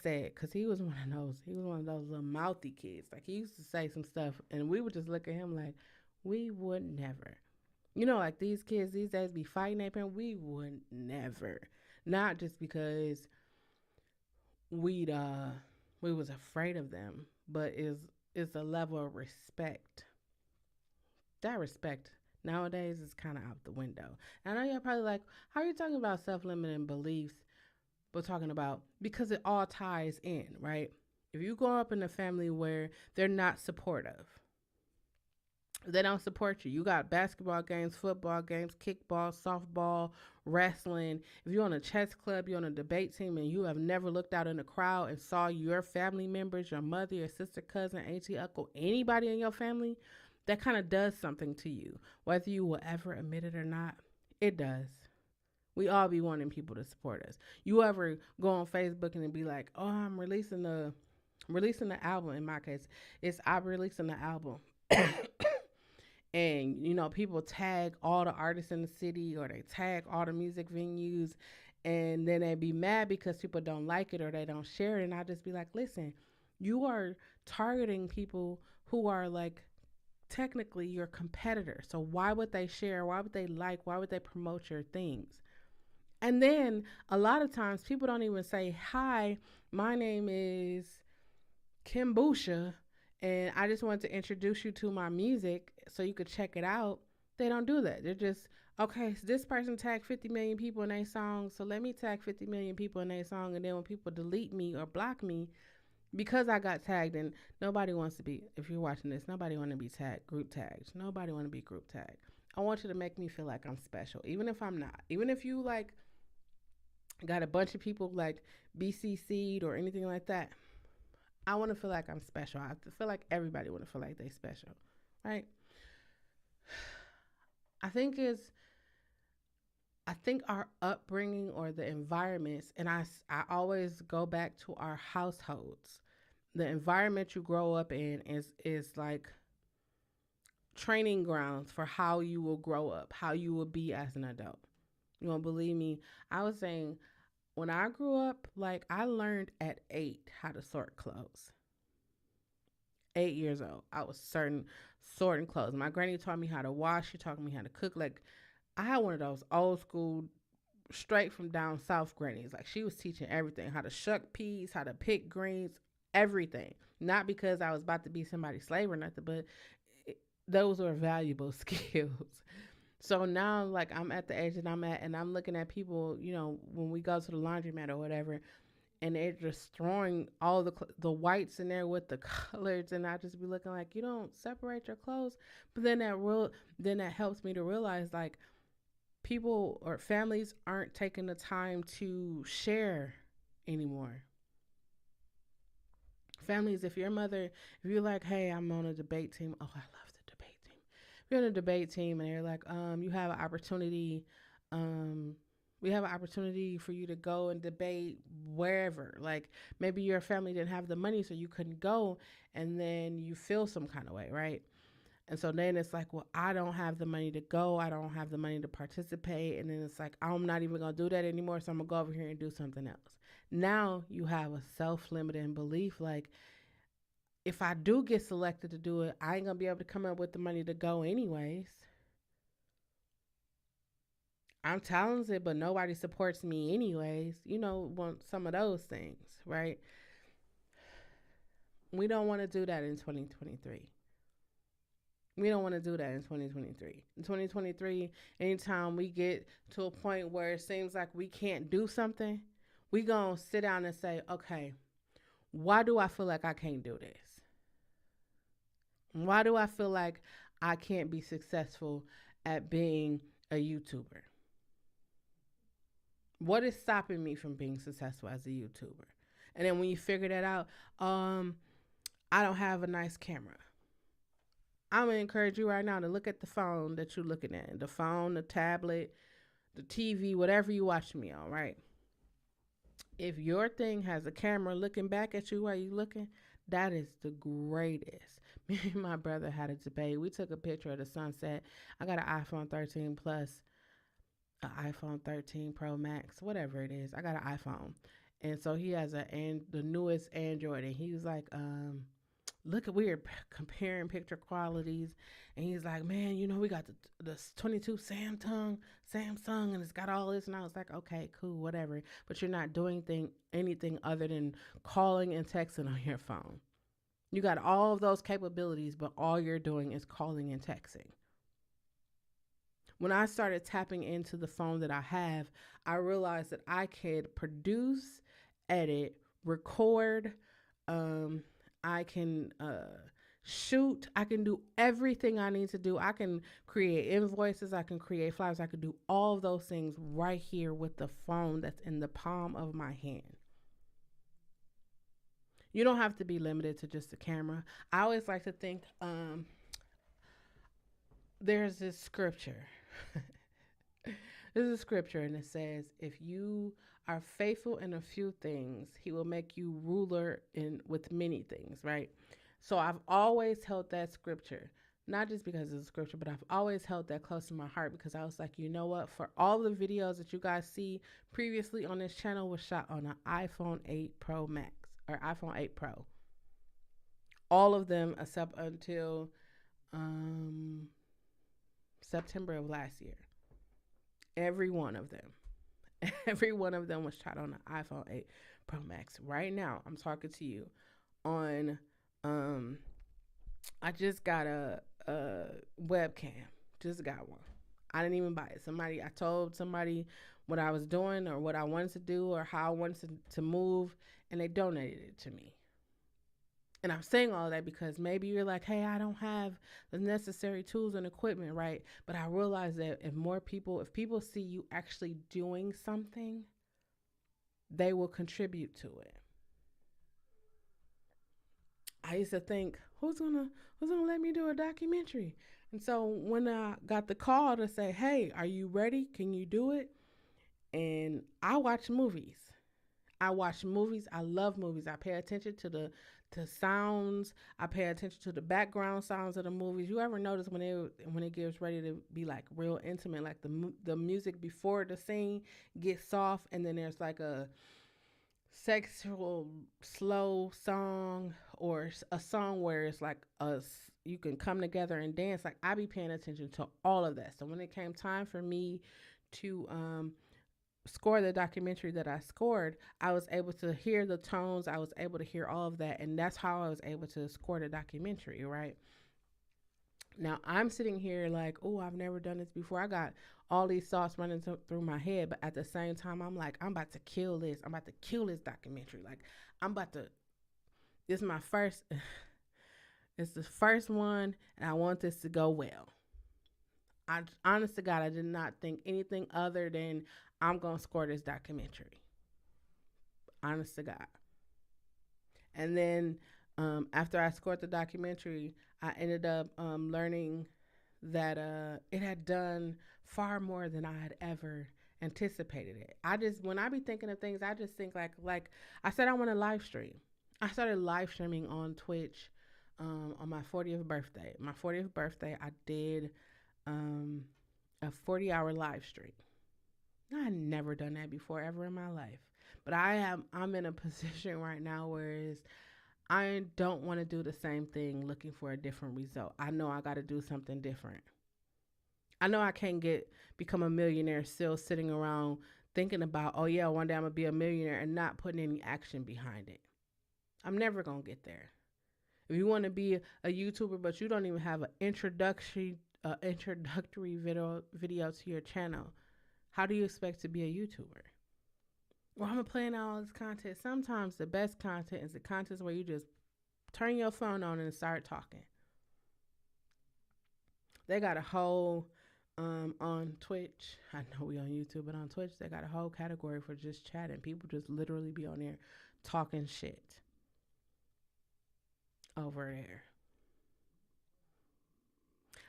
said, because he was one of those little mouthy kids. Like he used to say some stuff and we would just look at him like, we would never. Like these kids these days be fighting their parents. We would never. Not just because we'd we was afraid of them, but is a level of respect. That respect nowadays is kind of out the window. And I know you're probably like, how are you talking about self-limiting beliefs? But talking about because it all ties in, right? If you grow up in a family where they're not supportive, they don't support you. You got basketball games, football games, kickball, softball, wrestling. If you're on a chess club, you're on a debate team, and you have never looked out in the crowd and saw your family members, your mother, your sister, cousin, auntie, uncle, anybody in your family, that kind of does something to you. Whether you will ever admit it or not, it does. We all be wanting people to support us. You ever go on Facebook and be like, "Oh, I'm releasing the album." In my case, it's I'm releasing the album. And people tag all the artists in the city, or they tag all the music venues, and then they be mad because people don't like it or they don't share it. And I just be like, listen, you are targeting people who are like technically your competitors. So why would they share? Why would they like? Why would they promote your things? And then a lot of times people don't even say, "Hi, my name is Kimbusha, and I just wanted to introduce you to my music so you could check it out." They don't do that. They're just, okay, so this person tagged 50 million people in a song, so let me tag 50 million people in a song. And then when people delete me or block me because I got tagged, and nobody wants to be, if you're watching this, nobody want to be tagged, group tagged. Nobody want to be group tagged. I want you to make me feel like I'm special, even if I'm not. Even if you like got a bunch of people like BCC'd or anything like that. I want to feel like I'm special. I feel like everybody want to feel like they special, right? I think is I think our upbringing or the environments, and I always go back to our households. The environment you grow up in is like training grounds for how you will grow up, how you will be as an adult. You won't believe me. I was saying when I grew up, like I learned at 8 how to sort clothes. 8 years old, I was sorting clothes. My granny taught me how to wash. She taught me how to cook. Like I had one of those old school, straight from down south grannies. Like she was teaching everything: how to shuck peas, how to pick greens, everything. Not because I was about to be somebody's slave or nothing, but those were valuable skills. So now, like I'm at the age that I'm at, and I'm looking at people. When we go to the laundromat or whatever, and they're just throwing all the whites in there with the colors, and I just be looking like, you don't separate your clothes. But then that helps me to realize like people or families aren't taking the time to share anymore. Families, if you're like, hey, I'm on a debate team. Oh, I love the debate team. If you're on a debate team and they're like, you have an opportunity, um, we have an opportunity for you to go and debate wherever. Like maybe your family didn't have the money, so you couldn't go, and then you feel some kind of way, right? And so then it's like, well, I don't have the money to go. I don't have the money to participate. And then it's like, I'm not even going to do that anymore. So I'm going to go over here and do something else. Now you have a self limiting belief. Like, if I do get selected to do it, I ain't going to be able to come up with the money to go anyways. I'm talented, but nobody supports me anyways. Want some of those things, right? We don't want to do that in 2023. We don't want to do that in 2023. In 2023, anytime we get to a point where it seems like we can't do something, we going to sit down and say, okay, why do I feel like I can't do this? Why do I feel like I can't be successful at being a YouTuber? What is stopping me from being successful as a YouTuber? And then when you figure that out, I don't have a nice camera. I'm going to encourage you right now to look at the phone that you're looking at. The phone, the tablet, the TV, whatever you watch me on, right? If your thing has a camera looking back at you while you're looking, that is the greatest. Me and my brother had a debate. We took a picture of the sunset. I got an iPhone 13 Plus, an iPhone 13 Pro Max, whatever it is. I got an iPhone. And so he has the newest Android, and he was like, look at we're comparing picture qualities, and he's like, man, we got the 22 Samsung, and it's got all this. And I was like, okay, cool, whatever, but you're not doing anything other than calling and texting on your phone. You got all of those capabilities, but all you're doing is calling and texting. When I started tapping into the phone that I have, I realized that I could produce, edit, record, um, I can shoot, I can do everything I need to do. I can create invoices, I can create flyers, I can do all of those things right here with the phone that's in the palm of my hand. You don't have to be limited to just a camera. I always like to think there's this scripture. There's a scripture and it says, if you are faithful in a few things, he will make you ruler in with many things, right? So I've always held that scripture, not just because it's a scripture, but I've always held that close to my heart because I was like, you know what? For all the videos that you guys see previously on this channel was shot on an iPhone 8 Pro Max or iPhone 8 Pro. All of them except until um, September of last year. Every one of them. Every one of them was shot on an iPhone 8 Pro Max. Right now, I'm talking to you on I just got a webcam. Just got one. I didn't even buy it. I told somebody what I was doing or what I wanted to do or how I wanted to move, and they donated it to me. And I'm saying all that because maybe you're like, hey, I don't have the necessary tools and equipment, right? But I realize that if people see you actually doing something, they will contribute to it. I used to think, who's gonna let me do a documentary? And so when I got the call to say, hey, are you ready? Can you do it? And I watch movies. I watch movies. I love movies. I pay attention to sounds. I pay attention to the background sounds of the movies. You ever notice when it gets ready to be like real intimate, like the music before the scene gets soft, and then there's like a sexual slow song or a song where it's like you can come together and dance. Like I be paying attention to all of that. So when it came time for me to score the documentary that I scored, I was able to hear the tones. I was able to hear all of that. And that's how I was able to score the documentary, right? Now I'm sitting here like, oh, I've never done this before. I got all these thoughts running through my head. But at the same time, I'm like, I'm about to kill this. I'm about to kill this documentary. Like, this is my first, it's the first one. And I want this to go well. Honest to God, I did not think anything other than I'm going to score this documentary. Honest to God. And then after I scored the documentary, I ended up learning that it had done far more than I had ever anticipated it. When I be thinking of things, I just think like I said, I want to live stream. I started live streaming on Twitch on my 40th birthday. My 40th birthday, I did a 40-hour live stream. I had never done that before ever in my life. But I'm in a position right now where I don't want to do the same thing looking for a different result. I know I got to do something different. I know I can't become a millionaire still sitting around thinking about, oh yeah, one day I'm going to be a millionaire and not putting any action behind it. I'm never going to get there. If you want to be a YouTuber but you don't even have an introductory video to your channel, how do you expect to be a YouTuber? Well, I'm playing out all this content. Sometimes the best content is the content where you just turn your phone on and start talking. They got a whole on Twitch. I know we on YouTube, but on Twitch they got a whole category for just chatting. People just literally be on there talking shit over there.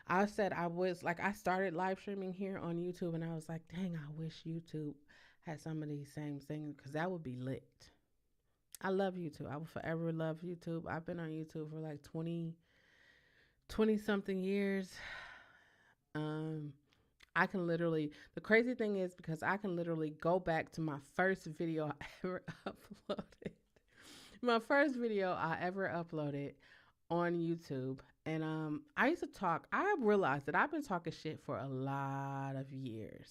I said I started live streaming here on YouTube, and I was like, dang, I wish YouTube had some of these same things because that would be lit. I love YouTube. I will forever love YouTube. I've been on YouTube for like 20 something years. I can literally, the crazy thing is because I can literally go back to my first video I ever uploaded. My first video I ever uploaded on YouTube. And I used to talk. I realized that I've been talking shit for a lot of years.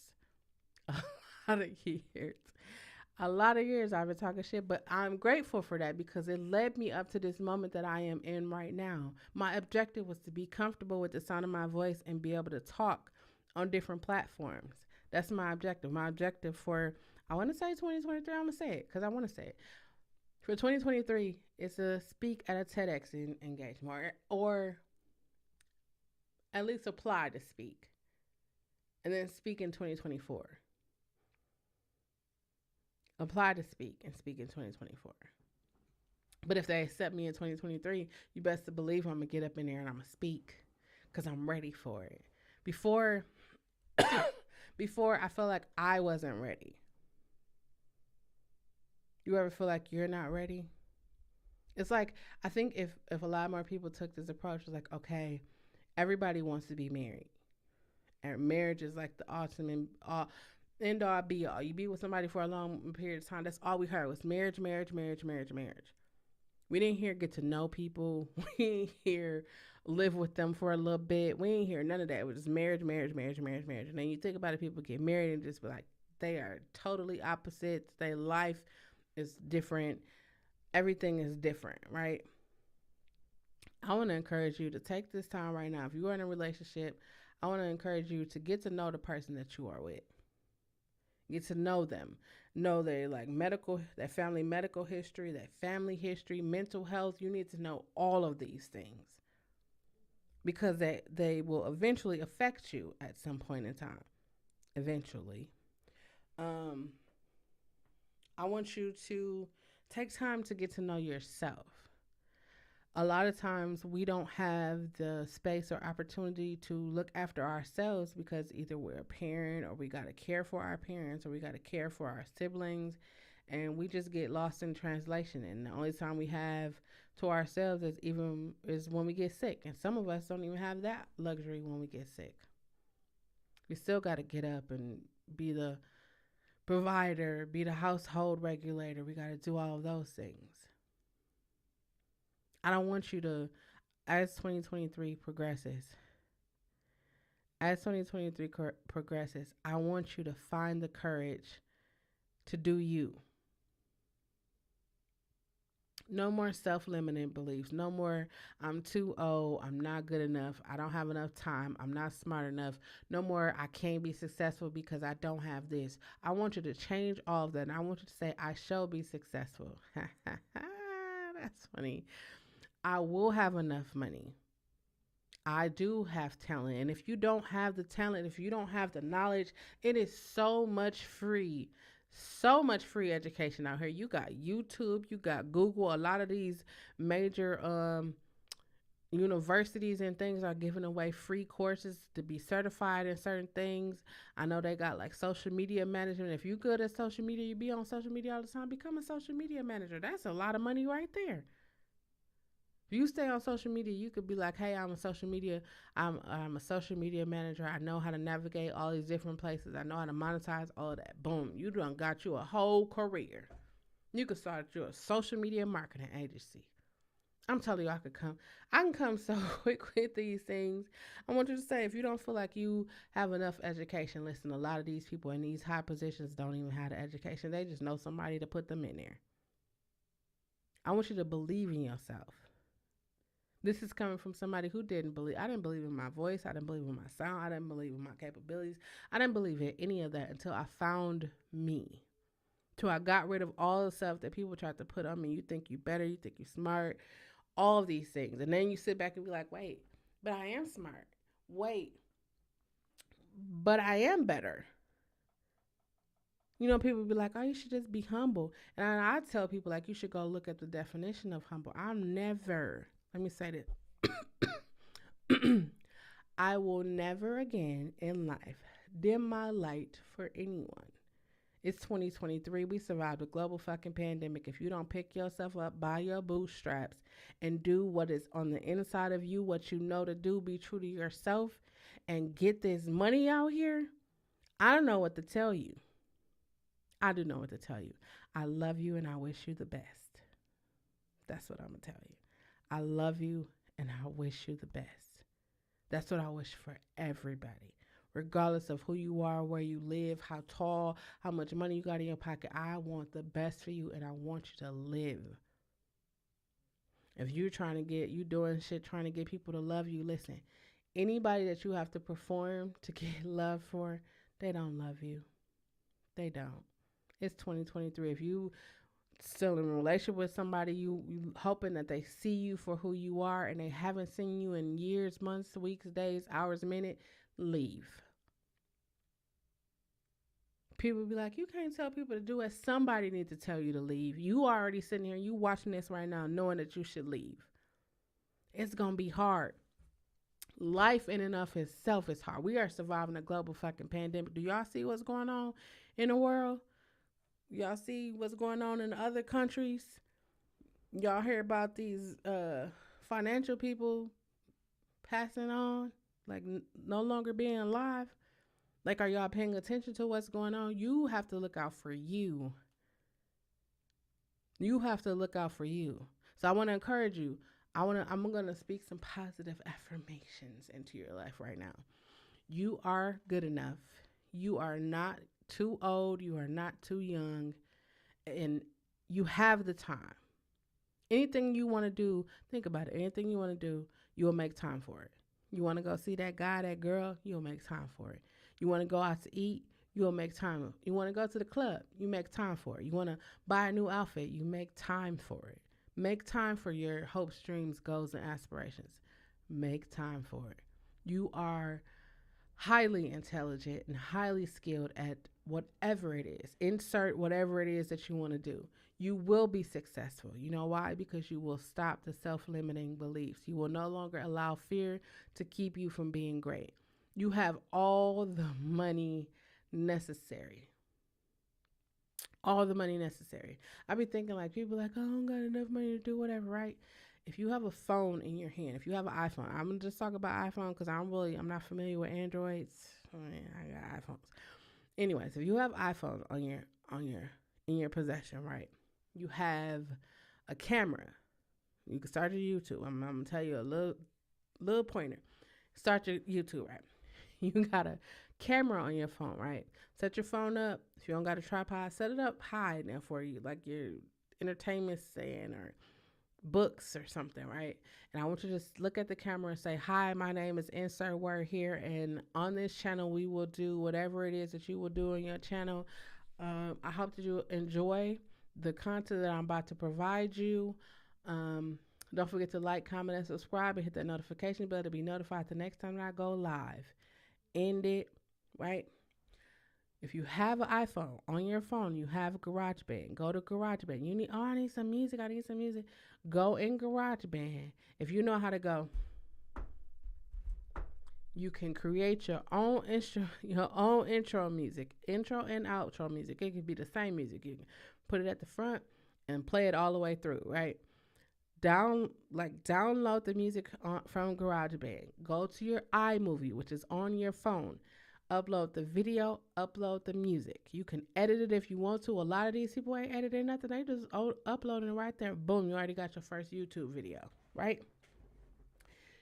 A lot of years. A lot of years I've been talking shit, but I'm grateful for that because it led me up to this moment that I am in right now. My objective was to be comfortable with the sound of my voice and be able to talk on different platforms. That's my objective. My objective for, I want to say 2023, I'm going to say it because I want to say it. For 2023, is to speak at a TEDx engagement or at least apply to speak and then speak in 2024. Apply to speak and speak in 2024. But if they accept me in 2023, you best to believe I'm going to get up in there and I'm going to speak because I'm ready for it. Before, before I felt like I wasn't ready. You ever feel like you're not ready? It's like, I think if a lot more people took this approach, it's like, okay, everybody wants to be married. And marriage is like the ultimate end all be all. You be with somebody for a long period of time. That's all we heard was marriage, marriage, marriage, marriage, marriage. We didn't hear get to know people. We didn't hear live with them for a little bit. We didn't hear none of that. It was just marriage, marriage, marriage, marriage, marriage. And then you think about it, people get married and just be like, they are totally opposites. Their life is different. Everything is different, right? I want to encourage you to take this time right now. If you are in a relationship, I want to encourage you to get to know the person that you are with. Get to know them. Know their like medical, their family medical history, their family history, mental health. You need to know all of these things because they will eventually affect you at some point in time. Eventually. I want you to take time to get to know yourself. A lot of times we don't have the space or opportunity to look after ourselves because either we're a parent or we got to care for our parents or we got to care for our siblings, and we just get lost in translation. And the only time we have to ourselves is when we get sick, and some of us don't even have that luxury when we get sick. We still got to get up and be the provider, be the household regulator. We got to do all of those things. I don't want you to, as 2023 progresses, I want you to find the courage to do you. No more self-limiting beliefs. No more, I'm too old, I'm not good enough, I don't have enough time, I'm not smart enough. No more, I can't be successful because I don't have this. I want you to change all of that. And I want you to say, I shall be successful. That's funny. I will have enough money. I do have talent. And if you don't have the talent, if you don't have the knowledge, it is so much free education out here. You got YouTube, you got Google. A lot of these major universities and things are giving away free courses to be certified in certain things. I know they got like social media management. If you're good at social media, you be on social media all the time, become a social media manager. That's a lot of money right there. If you stay on social media, you could be like, hey, I'm a social media manager. I know how to navigate all these different places. I know how to monetize all of that. Boom. You done got you a whole career. You could start your social media marketing agency. I'm telling you, I can come so quick with these things. I want you to say, if you don't feel like you have enough education, listen, a lot of these people in these high positions don't even have the education. They just know somebody to put them in there. I want you to believe in yourself. This is coming from somebody who didn't believe. I didn't believe in my voice. I didn't believe in my sound. I didn't believe in my capabilities. I didn't believe in any of that until I found me. Till I got rid of all the stuff that people tried to put on me. You think you better. You think you smart. All of these things. And then you sit back and be like, wait, but I am smart. Wait, but I am better. You know, people be like, oh, you should just be humble. And I tell people, like, you should go look at the definition of humble. Let me say this. I will never again in life dim my light for anyone. It's 2023. We survived a global fucking pandemic. If you don't pick yourself up by your bootstraps and do what is on the inside of you, what you know to do, be true to yourself, and get this money out here, I don't know what to tell you. I do know what to tell you. I love you and I wish you the best. That's what I'm going to tell you. I love you and I wish you the best. That's what I wish for everybody. regardless of who you are, where you live, how tall, how much money you got in your pocket. I want the best for you and I want you to live. If you're trying to get, you doing shit trying to get people to love you, listen, anybody that you have to perform to get love for, they don't love you. They don't. It's 2023. If you still in a relationship with somebody, you hoping that they see you for who you are and they haven't seen you in years, months, weeks, days, hours, minute, leave. People be like, you can't tell people to do it. Somebody needs to tell you to leave. You already sitting here, you watching this right now, knowing that you should leave. It's gonna be hard. Life in and of itself is hard. We are surviving a global fucking pandemic. Do y'all see what's going on in the world? Y'all see what's going on in other countries? Y'all hear about these financial people passing on, like no longer being alive? Like, are y'all paying attention to what's going on? You have to look out for you. You have to look out for you. So I want to encourage you. I'm going to speak some positive affirmations into your life right now. You are good enough. You are not too old. You are not too young. And you have the time. Anything you want to do, think about it. Anything you want to do, you will make time for it. You want to go see that guy, that girl, you'll make time for it. You want to go out to eat, you'll make time. You want to go to the club, you make time for it. You want to buy a new outfit, you make time for it. Make time for your hopes, dreams, goals, and aspirations. Make time for it. You are highly intelligent and highly skilled at whatever it is. Insert whatever it is that you want to do. You will be successful. You know why? Because you will stop the self-limiting beliefs. You will no longer allow fear to keep you from being great. You have all the money necessary. All the money necessary. I be thinking like people like, oh, I don't got enough money to do whatever, right? If you have a phone in your hand, if you have an iPhone, I'm gonna just talk about iPhone because I'm not familiar with Androids. I got iPhones. Anyways, if you have iPhone in your possession, right? You have a camera. You can start your YouTube. I'm gonna tell you a little pointer. Start your YouTube, right? You got a camera on your phone, right? Set your phone up. If you don't got a tripod, set it up high now for you, like your entertainment stand or books or something, right? And I want you to just look at the camera and say, hi, my name is insert word here. And on this channel, we will do whatever it is that you will do on your channel. I hope that you enjoy the content that I'm about to provide you. Don't forget to like, comment, and subscribe and hit that notification bell to be notified the next time that I go live. End it, right? If you have an iPhone on your phone, you have GarageBand. Go to GarageBand. I need some music. Go in GarageBand. If you know how to go, you can create your own intro music, intro and outro music. It could be the same music. You can put it at the front and play it all the way through, right? Download the music from GarageBand. Go to your iMovie, which is on your phone. Upload the video, upload the music. You can edit it if you want to. A lot of these people ain't editing nothing. They just uploading it right there. Boom, you already got your first YouTube video, right?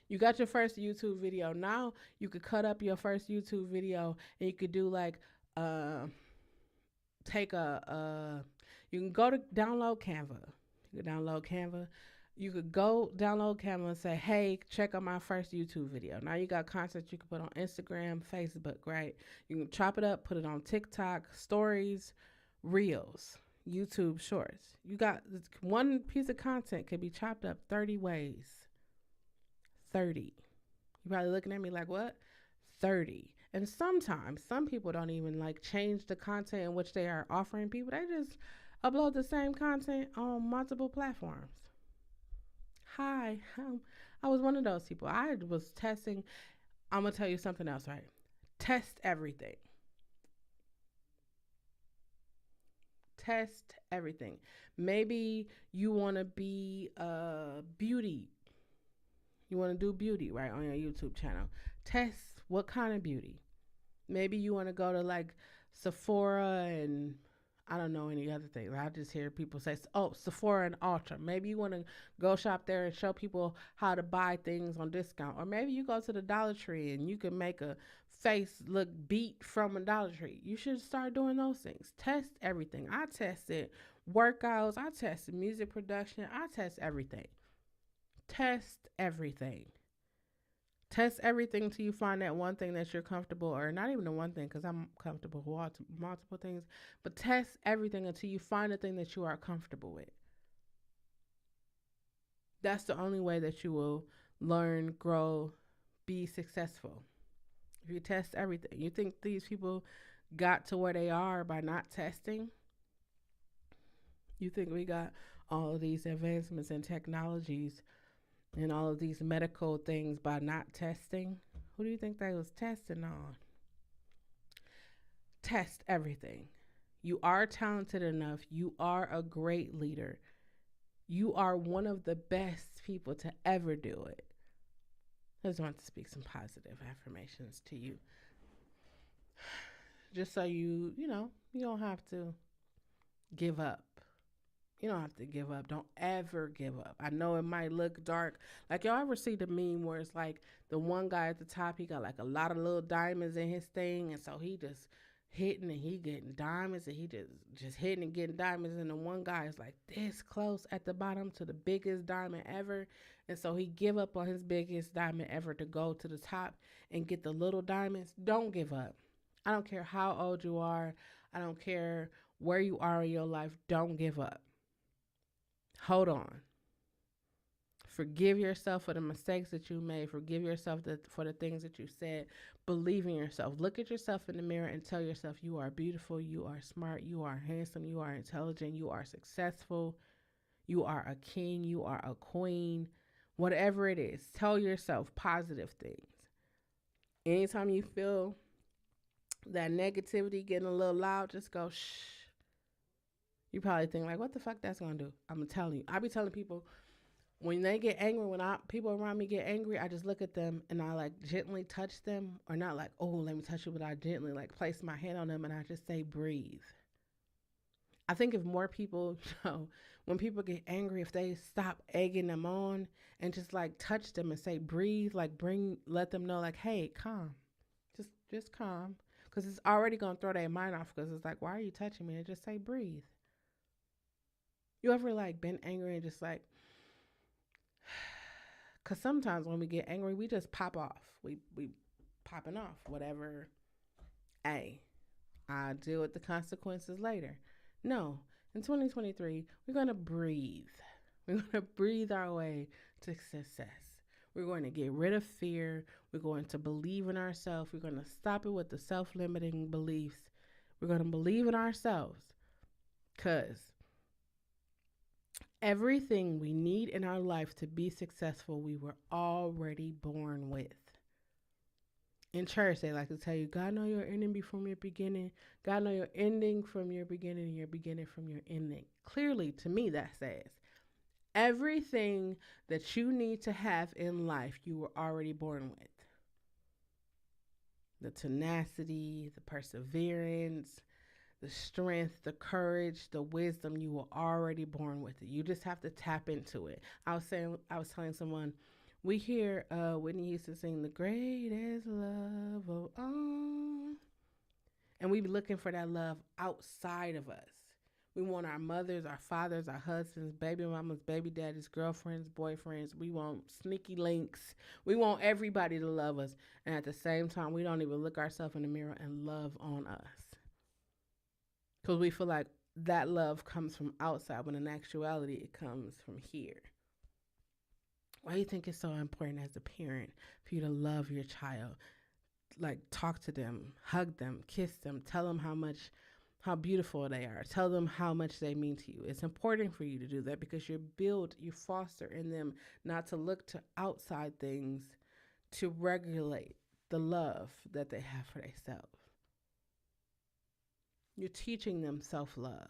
You got your first YouTube video. Now you could cut up your first YouTube video and you could do like, you can go to download Canva. You can download Canva. You could go download Canva and say, hey, check out my first YouTube video. Now you got content you can put on Instagram, Facebook, right? You can chop it up, put it on TikTok, stories, reels, YouTube shorts. You got one piece of content can be chopped up 30 ways. 30. You're probably looking at me like, what? 30. And sometimes some people don't even like change the content in which they are offering people. They just upload the same content on multiple platforms. Hi, I was one of those people. I was testing. I'm going to tell you something else, right? Test everything. Test everything. Maybe you want to be beauty. You want to do beauty, right, on your YouTube channel. Test what kind of beauty. Maybe you want to go to like Sephora and I don't know any other things. I just hear people say, "Oh, Sephora and Ultra." Maybe you want to go shop there and show people how to buy things on discount, or maybe you go to the Dollar Tree and you can make a face look beat from a Dollar Tree. You should start doing those things. Test everything. I tested workouts. I tested music production. I test everything. Test everything. Test everything till you find that one thing that you're comfortable, or not even the one thing, because I'm comfortable with multiple things, but test everything until you find the thing that you are comfortable with. That's the only way that you will learn, grow, be successful. If you test everything, you think these people got to where they are by not testing? You think we got all of these advancements in technologies and all of these medical things by not testing? Who do you think they was testing on? Test everything. You are talented enough. You are a great leader. You are one of the best people to ever do it. I just want to speak some positive affirmations to you. Just so you don't have to give up. You don't have to give up. Don't ever give up. I know it might look dark. Like, y'all ever see the meme where it's like the one guy at the top, he got like a lot of little diamonds in his thing, and so he just hitting and he getting diamonds, and he just hitting and getting diamonds, and the one guy is like this close at the bottom to the biggest diamond ever, and so he give up on his biggest diamond ever to go to the top and get the little diamonds. Don't give up. I don't care how old you are. I don't care where you are in your life. Don't give up. Hold on. Forgive yourself for the mistakes that you made. Forgive yourself for the things that you said. Believe in yourself. Look at yourself in the mirror and tell yourself you are beautiful, you are smart, you are handsome, you are intelligent, you are successful, you are a king, you are a queen. Whatever it is, tell yourself positive things. Anytime you feel that negativity getting a little loud, just go shh. You probably think like, what the fuck that's gonna do? I'm telling you. I be telling people when they get angry, people around me get angry, I just look at them and I like gently touch them, or not like, oh, let me touch you, but I gently like place my hand on them and I just say, breathe. I think if more people, when people get angry, if they stop egging them on and just like touch them and say, breathe, like let them know like, hey, calm, just calm, because it's already gonna throw their mind off, because it's like, why are you touching me? And just say, breathe. You ever like been angry and just like, because sometimes when we get angry, we just pop off. We popping off, whatever. Hey, I'll deal with the consequences later. No, in 2023, we're going to breathe. We're going to breathe our way to success. We're going to get rid of fear. We're going to believe in ourselves. We're going to stop it with the self-limiting beliefs. We're going to believe in ourselves, because everything we need in our life to be successful, we were already born with. In church, they like to tell you, God know your ending from your beginning. God know your ending from your beginning, and your beginning from your ending. Clearly, to me, that says everything that you need to have in life, you were already born with. The tenacity, the perseverance, the strength, the courage, the wisdom, you were already born with it. You just have to tap into it. I was telling someone, we hear Whitney Houston sing "The Greatest Love of All," and we be looking for that love outside of us. We want our mothers, our fathers, our husbands, baby mamas, baby daddies, girlfriends, boyfriends. We want sneaky links. We want everybody to love us, and at the same time, we don't even look ourselves in the mirror and love on us. Because we feel like that love comes from outside, when in actuality, it comes from here. Why do you think it's so important as a parent for you to love your child? Like, talk to them, hug them, kiss them, tell them how beautiful they are. Tell them how much they mean to you. It's important for you to do that, because you foster in them not to look to outside things to regulate the love that they have for themselves. You're teaching them self-love.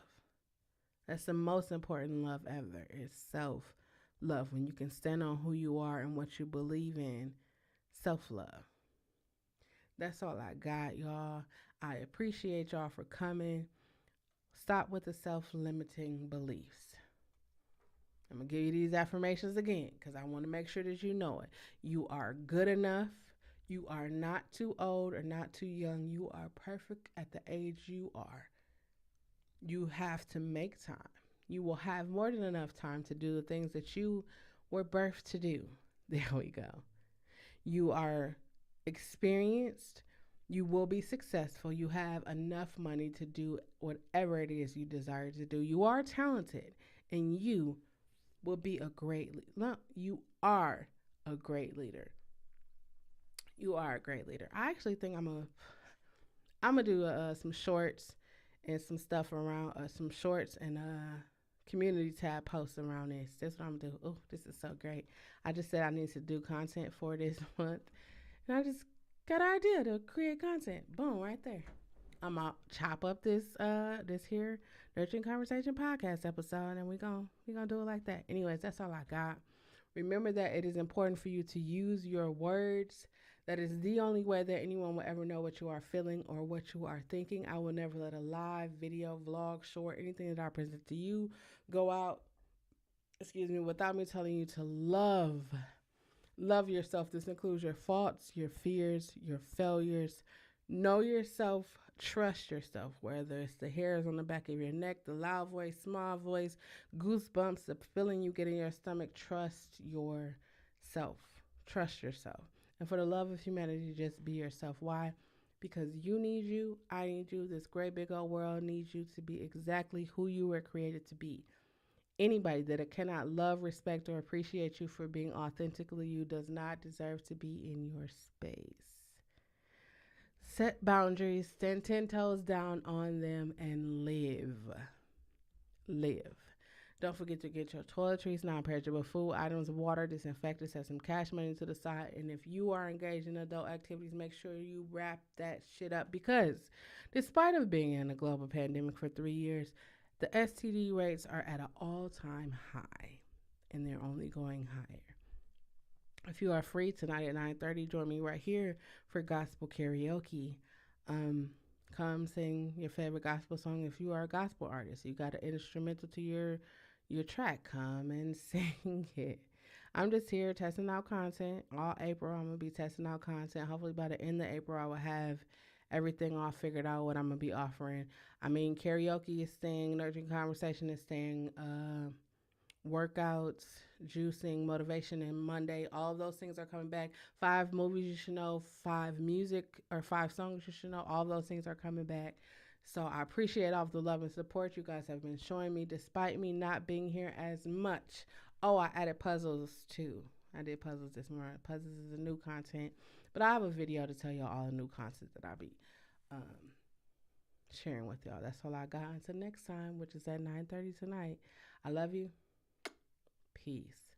That's the most important love ever, is self-love. When you can stand on who you are and what you believe in, self-love. That's all I got, y'all. I appreciate y'all for coming. Stop with the self-limiting beliefs. I'm going to give you these affirmations again because I want to make sure that you know it. You are good enough. You are not too old or not too young. You are perfect at the age you are. You have to make time. You will have more than enough time to do the things that you were birthed to do. There we go. You are experienced. You will be successful. You have enough money to do whatever it is you desire to do. You are talented, and you will be a great leader. No, you are a great leader. You are a great leader. I actually think I'm gonna do some shorts and some stuff around some shorts and community tab posts around this. That's what I'm gonna do. Oh, this is so great. I just said I need to do content for this month, and I just got an idea to create content. Boom, right there. I'm gonna chop up this here Nurturing Conversation podcast episode, and we gonna do it like that. Anyways, that's all I got. Remember that it is important for you to use your words. That is the only way that anyone will ever know what you are feeling or what you are thinking. I will never let a live video, vlog, short, anything that I present to you go out, without me telling you to love. Love yourself. This includes your faults, your fears, your failures. Know yourself. Trust yourself, whether it's the hairs on the back of your neck, the loud voice, small voice, goosebumps, the feeling you get in your stomach. Trust yourself. Trust yourself. And for the love of humanity, just be yourself. Why? Because you need you. I need you. This great big old world needs you to be exactly who you were created to be. Anybody that cannot love, respect, or appreciate you for being authentically you does not deserve to be in your space. Set boundaries, stand 10 toes down on them, and live. Live. Don't forget to get your toiletries, non-perishable food items, water, disinfectants, have some cash money to the side. And if you are engaged in adult activities, make sure you wrap that shit up, because despite of being in a global pandemic for 3 years, the STD rates are at an all-time high, and they're only going higher. If you are free tonight at 9:30, join me right here for gospel karaoke. Come sing your favorite gospel song. If you are a gospel artist, you got an instrumental to your track, come and sing it. I'm just here testing out content. All April, I'm going to be testing out content. Hopefully by the end of April, I will have everything all figured out, what I'm going to be offering. I mean, karaoke is staying, Nurturing Conversation is staying, workouts, juicing, motivation, and Monday. All of those things are coming back. 5 movies you should know, 5 songs you should know. All of those things are coming back. So I appreciate all of the love and support you guys have been showing me despite me not being here as much. Oh, I added puzzles too. I did puzzles this morning. Puzzles is a new content. But I have a video to tell y'all all the new content that I'll be sharing with y'all. That's all I got until next time, which is at 9:30 tonight. I love you. Peace.